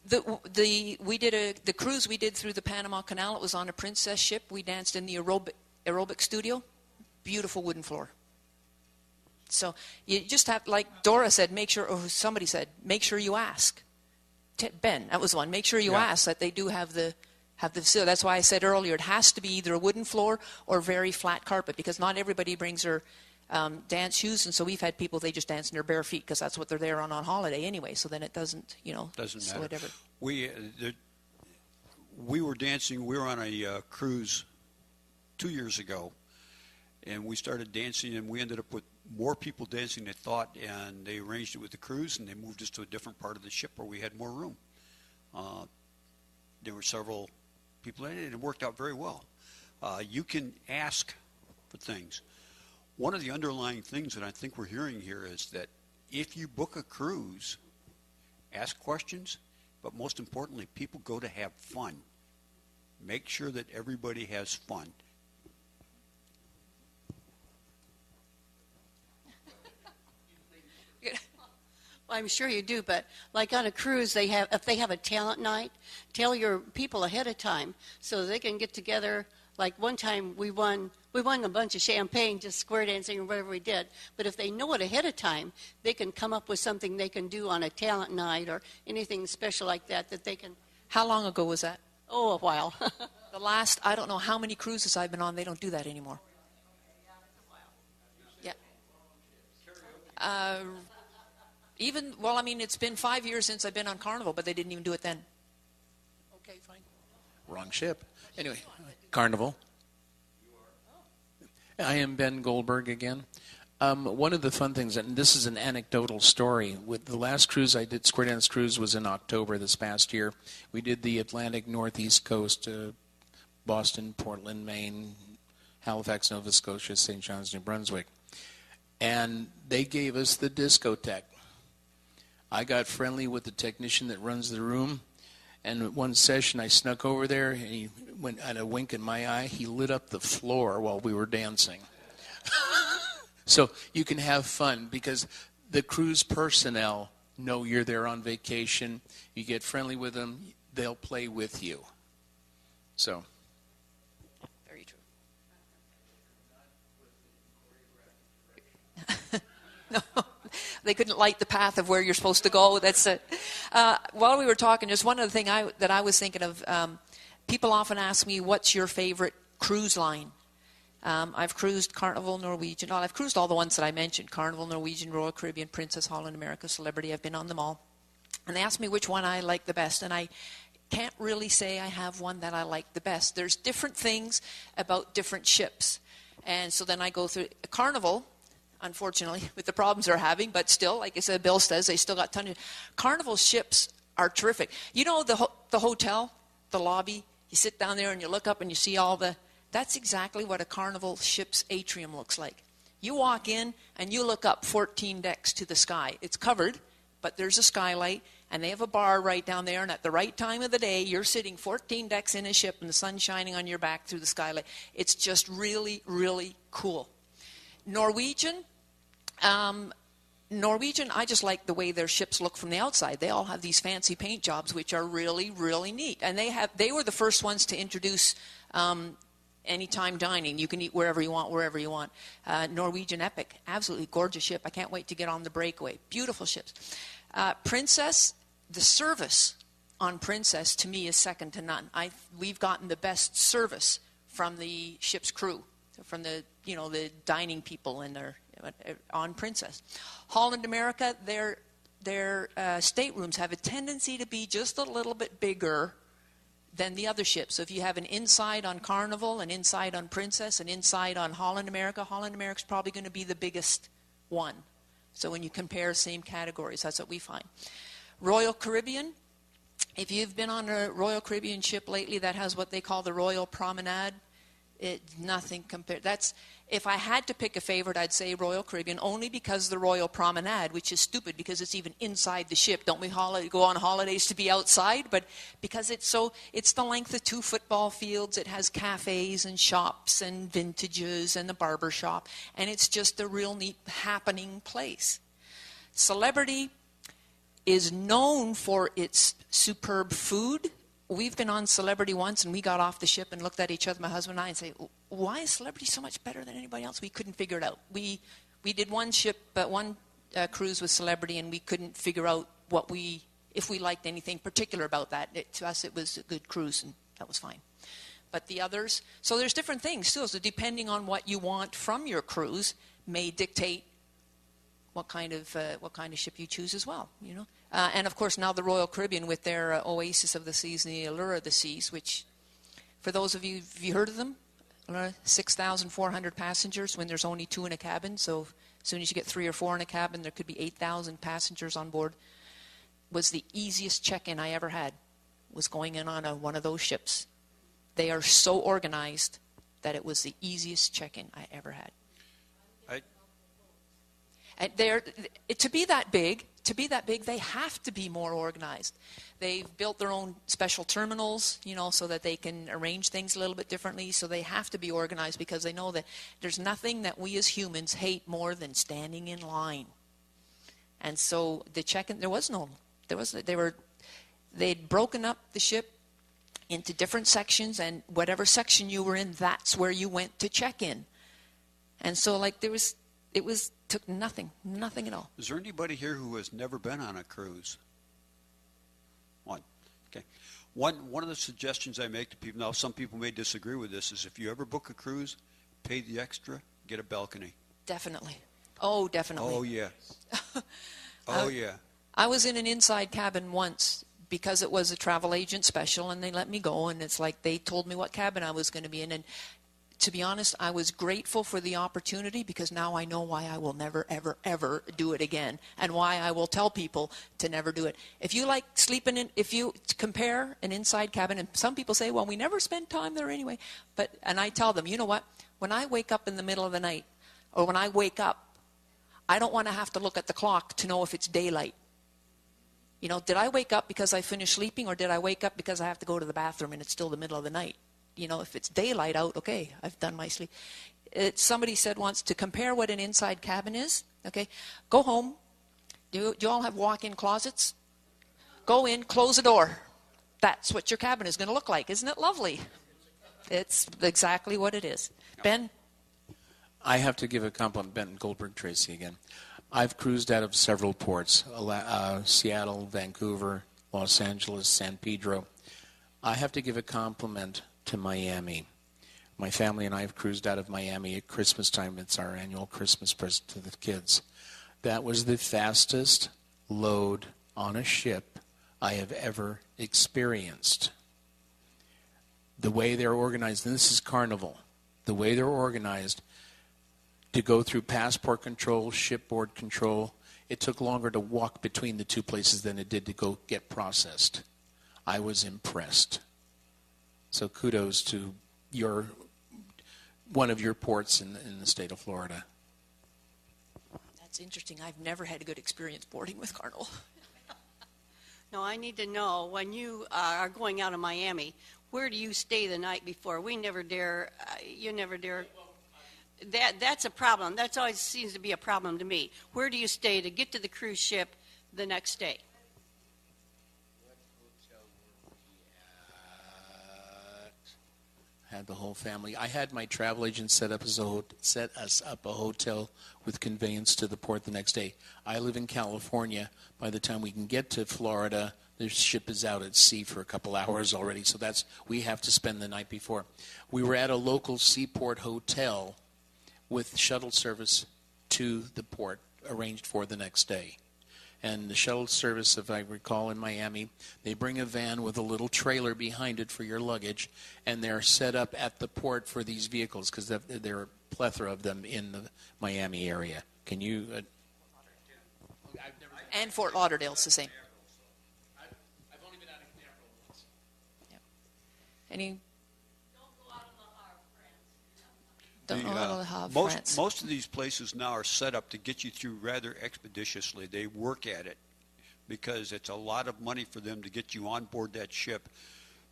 Speaker 1: The cruise we did through the Panama Canal, it was on a Princess ship. We danced in the aerobic studio. Beautiful wooden floor. So you just have, like Dora said, make sure, or somebody said, make sure you ask. Ben, that was one. Make sure you ask that they do have the facility. That's why I said earlier, it has to be either a wooden floor or very flat carpet, because not everybody brings their dance shoes, and so we've had people, they just dance in their bare feet because that's what they're there on holiday anyway, so then it doesn't,
Speaker 2: Doesn't matter.
Speaker 1: Whatever.
Speaker 2: We were dancing, we were on a cruise 2 years ago, and we started dancing, and we ended up with more people dancing than they thought, and they arranged it with the cruise, and they moved us to a different part of the ship where we had more room. There were several people in it, and it worked out very well. You can ask for things. One of the underlying things that I think we're hearing here is that if you book a cruise, ask questions, but most importantly, people go to have fun. Make sure that everybody has fun.
Speaker 3: Well, I'm sure you do, but like on a cruise, if they have a talent night, tell your people ahead of time so they can get together. Like one time we won a bunch of champagne just square dancing or whatever we did. But if they know it ahead of time, they can come up with something they can do on a talent night or anything special like that they can.
Speaker 1: How long ago was that?
Speaker 3: Oh, a while.
Speaker 1: The last, I don't know how many cruises I've been on, they don't do that anymore. Yeah. It's been 5 years since I've been on Carnival, but they didn't even do it then.
Speaker 7: Okay, fine. Wrong ship. Anyway, Carnival. I am Ben Goldberg again. One of the fun things, and this is an anecdotal story, with the last cruise I did, Square Dance Cruise, was in October this past year. We did the Atlantic Northeast Coast, Boston, Portland, Maine, Halifax, Nova Scotia, St. John's, New Brunswick. And they gave us the discotheque. I got friendly with the technician that runs the room, and at one session I snuck over there, and he went at a wink in my eye. He lit up the floor while we were dancing. So you can have fun because the cruise personnel know you're there on vacation. You get friendly with them, they'll play with you. So.
Speaker 1: Very true. No, they couldn't light the path of where you're supposed to go. That's it. While we were talking, just one other thing that I was thinking of. People often ask me, what's your favorite cruise line? I've cruised Carnival, Norwegian. Well, I've cruised all the ones that I mentioned. Carnival, Norwegian, Royal Caribbean, Princess, Holland America, Celebrity. I've been on them all. And they ask me which one I like the best. And I can't really say I have one that I like the best. There's different things about different ships. And so then I go through Carnival, unfortunately, with the problems they're having. But still, like I said, Bill says, they still got tons of... Carnival ships are terrific. You know the hotel, the lobby, you sit down there and you look up and you see all the That's exactly what a Carnival ship's atrium looks like. You walk in and you look up 14 decks to the sky. It's covered, but there's a skylight, and they have a bar right down there, and at the right time of the day, you're sitting 14 decks in a ship and the sun's shining on your back through the skylight. It's just really, really cool. Norwegian, I just like the way their ships look from the outside. They all have these fancy paint jobs, which are really, really neat. And they were the first ones to introduce anytime dining. You can eat wherever you want. Norwegian Epic, absolutely gorgeous ship. I can't wait to get on the breakaway. Beautiful ships. Princess, the service on Princess to me is second to none. We've gotten the best service from the ship's crew, from the dining people in their on Princess. Holland America, their staterooms have a tendency to be just a little bit bigger than the other ships. So if you have an inside on Carnival, an inside on Princess, an inside on Holland America's probably going to be the biggest one. So when you compare same categories, that's what we find. Royal Caribbean, if you've been on a Royal Caribbean ship lately that has what they call the Royal Promenade, nothing compared. If I had to pick a favorite, I'd say Royal Caribbean, only because the Royal Promenade, which is stupid because it's even inside the ship. Don't we go on holidays to be outside? But because it's the length of 2 football fields. It has cafes and shops and vintages and the barber shop. And it's just a real neat happening place. Celebrity is known for its superb food. We've been on Celebrity once, and we got off the ship and looked at each other, my husband and I, and say, why is Celebrity so much better than anybody else? We couldn't figure it out. We did one cruise with Celebrity, and we couldn't figure out if we liked anything particular about that. To us, it was a good cruise, and that was fine. But the others, so there's different things too. So depending on what you want from your cruise, may dictate what kind of ship you choose as well. And of course now the Royal Caribbean with their Oasis of the Seas and the Allure of the Seas, which for those of you, have you heard of them? 6,400 passengers when there's only 2 in a cabin. So as soon as you get 3 or 4 in a cabin, there could be 8,000 passengers on board. Was the easiest check-in I ever had, was going in on one of those ships. They are so organized that it was the easiest check-in I ever had. And to be that big, they have to be more organized. They've built their own special terminals, so that they can arrange things a little bit differently. So they have to be organized because they know that there's nothing that we as humans hate more than standing in line. And so the check-in, they'd broken up the ship into different sections, and whatever section you were in, that's where you went to check in. And so took nothing at all.
Speaker 2: Is there anybody here who has never been on a cruise? One. Okay. One of the suggestions I make to people, now some people may disagree with this, is if you ever book a cruise, pay the extra, get a balcony.
Speaker 1: Definitely. Oh, definitely.
Speaker 2: Oh, yeah. Oh, yeah.
Speaker 1: I was in an inside cabin once because it was a travel agent special, and they let me go, and it's like they told me what cabin I was going to be in. And to be honest, I was grateful for the opportunity because now I know why I will never, ever, ever do it again, and why I will tell people to never do it. If you like sleeping in, if you compare an inside cabin, and some people say, well, we never spend time there anyway, and I tell them, you know what? When I wake up in the middle of the night, or when I wake up, I don't want to have to look at the clock to know if it's daylight. Did I wake up because I finished sleeping, or did I wake up because I have to go to the bathroom and it's still the middle of the night? If it's daylight out, okay, I've done my sleep. Somebody said once, to compare what an inside cabin is, okay, go home. Do you all have walk-in closets? Go in, close the door. That's what your cabin is going to look like. Isn't it lovely? It's exactly what it is. Ben?
Speaker 7: I have to give a compliment, Ben Goldberg Tracy again. I've cruised out of several ports, Seattle, Vancouver, Los Angeles, San Pedro. I have to give a compliment to Miami. My family and I have cruised out of Miami at Christmas time. It's our annual Christmas present to the kids. That was the fastest load on a ship I have ever experienced. The way they're organized, and this is Carnival, the way they're organized to go through passport control, shipboard control, it took longer to walk between the 2 places than it did to go get processed. I was impressed. So kudos to your one of your ports in the state of Florida.
Speaker 1: That's interesting. I've never had a good experience boarding with Carnival.
Speaker 3: No, I need to know, when you are going out of Miami, where do you stay the night before? We never dare, you never dare. That's a problem. That always seems to be a problem to me. Where do you stay to get to the cruise ship the next day?
Speaker 7: Had the whole family. I had my travel agent set us up a hotel with conveyance to the port the next day. I live in California. By the time we can get to Florida, the ship is out at sea for a couple hours already, so we have to spend the night before. We were at a local seaport hotel with shuttle service to the port arranged for the next day. And the shuttle service, if I recall, in Miami, they bring a van with a little trailer behind it for your luggage, and they're set up at the port for these vehicles because there are a plethora of them in the Miami area. Can you?
Speaker 1: And Fort Lauderdale's the same.
Speaker 7: I've only been out of Canaveral once.
Speaker 1: Yep. Any?
Speaker 2: The,
Speaker 1: Don't know how France.
Speaker 2: most of these places now are set up to get you through rather expeditiously. They work at it because it's a lot of money for them to get you on board that ship,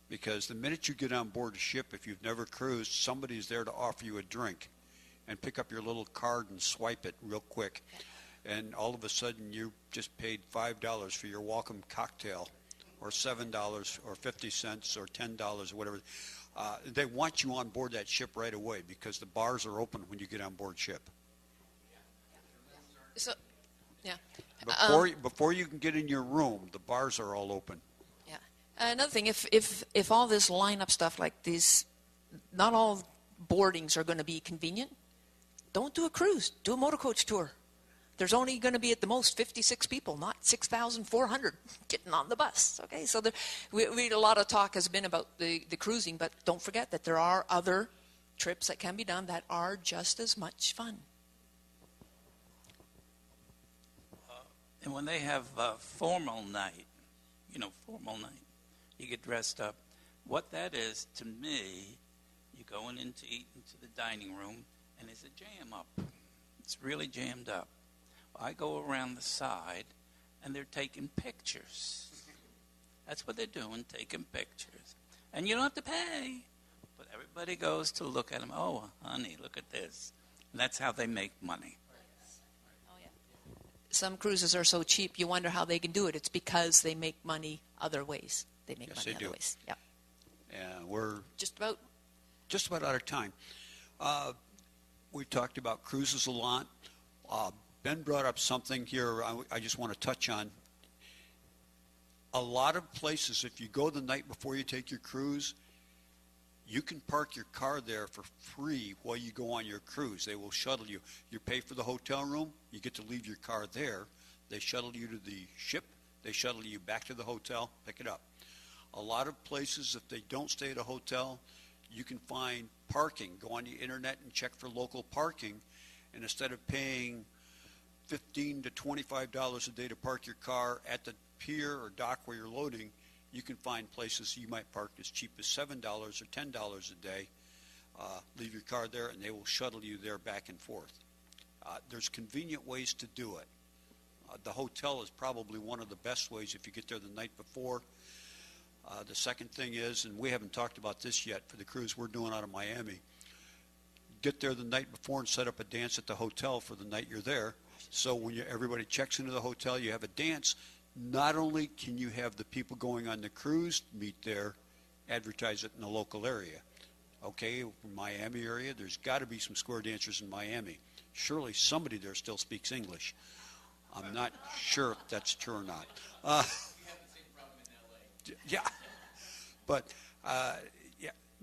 Speaker 2: because the minute you get on board a ship, if you've never cruised, somebody's there to offer you a drink and pick up your little card and swipe it real quick. And all of a sudden you just paid $5 for your welcome cocktail, or $7 or 50 cents or $10 or whatever. They want you on board that ship right away because the bars are open when you get on board ship.
Speaker 1: So, yeah.
Speaker 2: Before you can get in your room, the bars are all open.
Speaker 1: Yeah. Another thing, if all this lineup stuff like this, not all boardings are going to be convenient, don't do a cruise. Do a motor coach tour. There's only going to be at the most 56 people, not 6,400 getting on the bus. Okay, so a lot of talk has been about the cruising, but don't forget that there are other trips that can be done that are just as much fun.
Speaker 8: And when they have formal night, you get dressed up. What that is, to me, you're going in to eat into the dining room, and there's a jam up. It's really jammed up. I go around the side, and they're taking pictures. That's what they're doing, taking pictures. And you don't have to pay, but everybody goes to look at them. Oh, honey, look at this. And that's how they make money.
Speaker 1: Oh, yeah. Some cruises are so cheap, you wonder how they can do it. It's because they make money other ways. They make money other ways. Yeah.
Speaker 2: Yeah, we're
Speaker 1: just about
Speaker 2: out of time. We've talked about cruises a lot. Ben brought up something here I just want to touch on. A lot of places, if you go the night before you take your cruise, you can park your car there for free while you go on your cruise. They will shuttle you. You pay for the hotel room. You get to leave your car there. They shuttle you to the ship. They shuttle you back to the hotel, pick it up. A lot of places, if they don't stay at a hotel, you can find parking. Go on the internet and check for local parking. And instead of paying $15 to $25 a day to park your car at the pier or dock where you're loading, you can find places you might park as cheap as $7 or $10 a day. Leave your car there, and they will shuttle you there back and forth. There's convenient ways to do it. The hotel is probably one of the best ways if you get there the night before. The second thing is, and we haven't talked about this yet for the cruise we're doing out of Miami, get there the night before and set up a dance at the hotel for the night you're there. So when everybody checks into the hotel, you have a dance. Not only can you have the people going on the cruise meet there, advertise it in the local area. Okay, Miami area, there's got to be some square dancers in Miami. Surely somebody there still speaks English. I'm not sure if that's true or not.
Speaker 7: We have the same problem in L.A.
Speaker 2: Yeah, but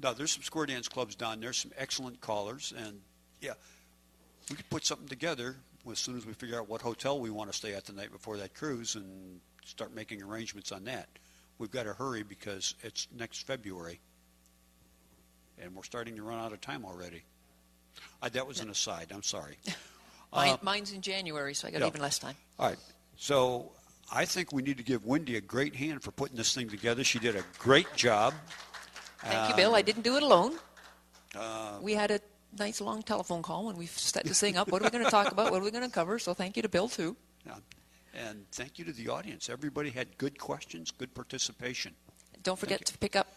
Speaker 2: no, there's some square dance clubs down there, some excellent callers, and yeah, we could put something together as soon as we figure out what hotel we want to stay at the night before that cruise and start making arrangements on that. We've got to hurry because it's next February, and we're starting to run out of time already. That was an aside. I'm sorry.
Speaker 1: Mine's in January, so I got even less time.
Speaker 2: All right. So I think we need to give Wendy a great hand for putting this thing together. She did a great job.
Speaker 1: Thank you, Bill. I didn't do it alone. We had a nice long telephone call when we set this thing up. What are we going to talk about? What are we going to cover? So thank you to Bill, too.
Speaker 2: Yeah. And thank you to the audience. Everybody had good questions, good participation.
Speaker 1: Don't forget to pick up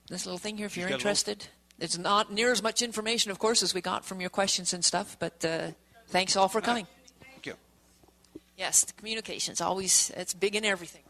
Speaker 1: this little thing here if you're
Speaker 2: got a little-
Speaker 1: interested. It's not near as much information, of course, as we got from your questions and stuff, but thanks all for coming.
Speaker 2: Thank you.
Speaker 1: Yes, the communications, always, it's big in everything.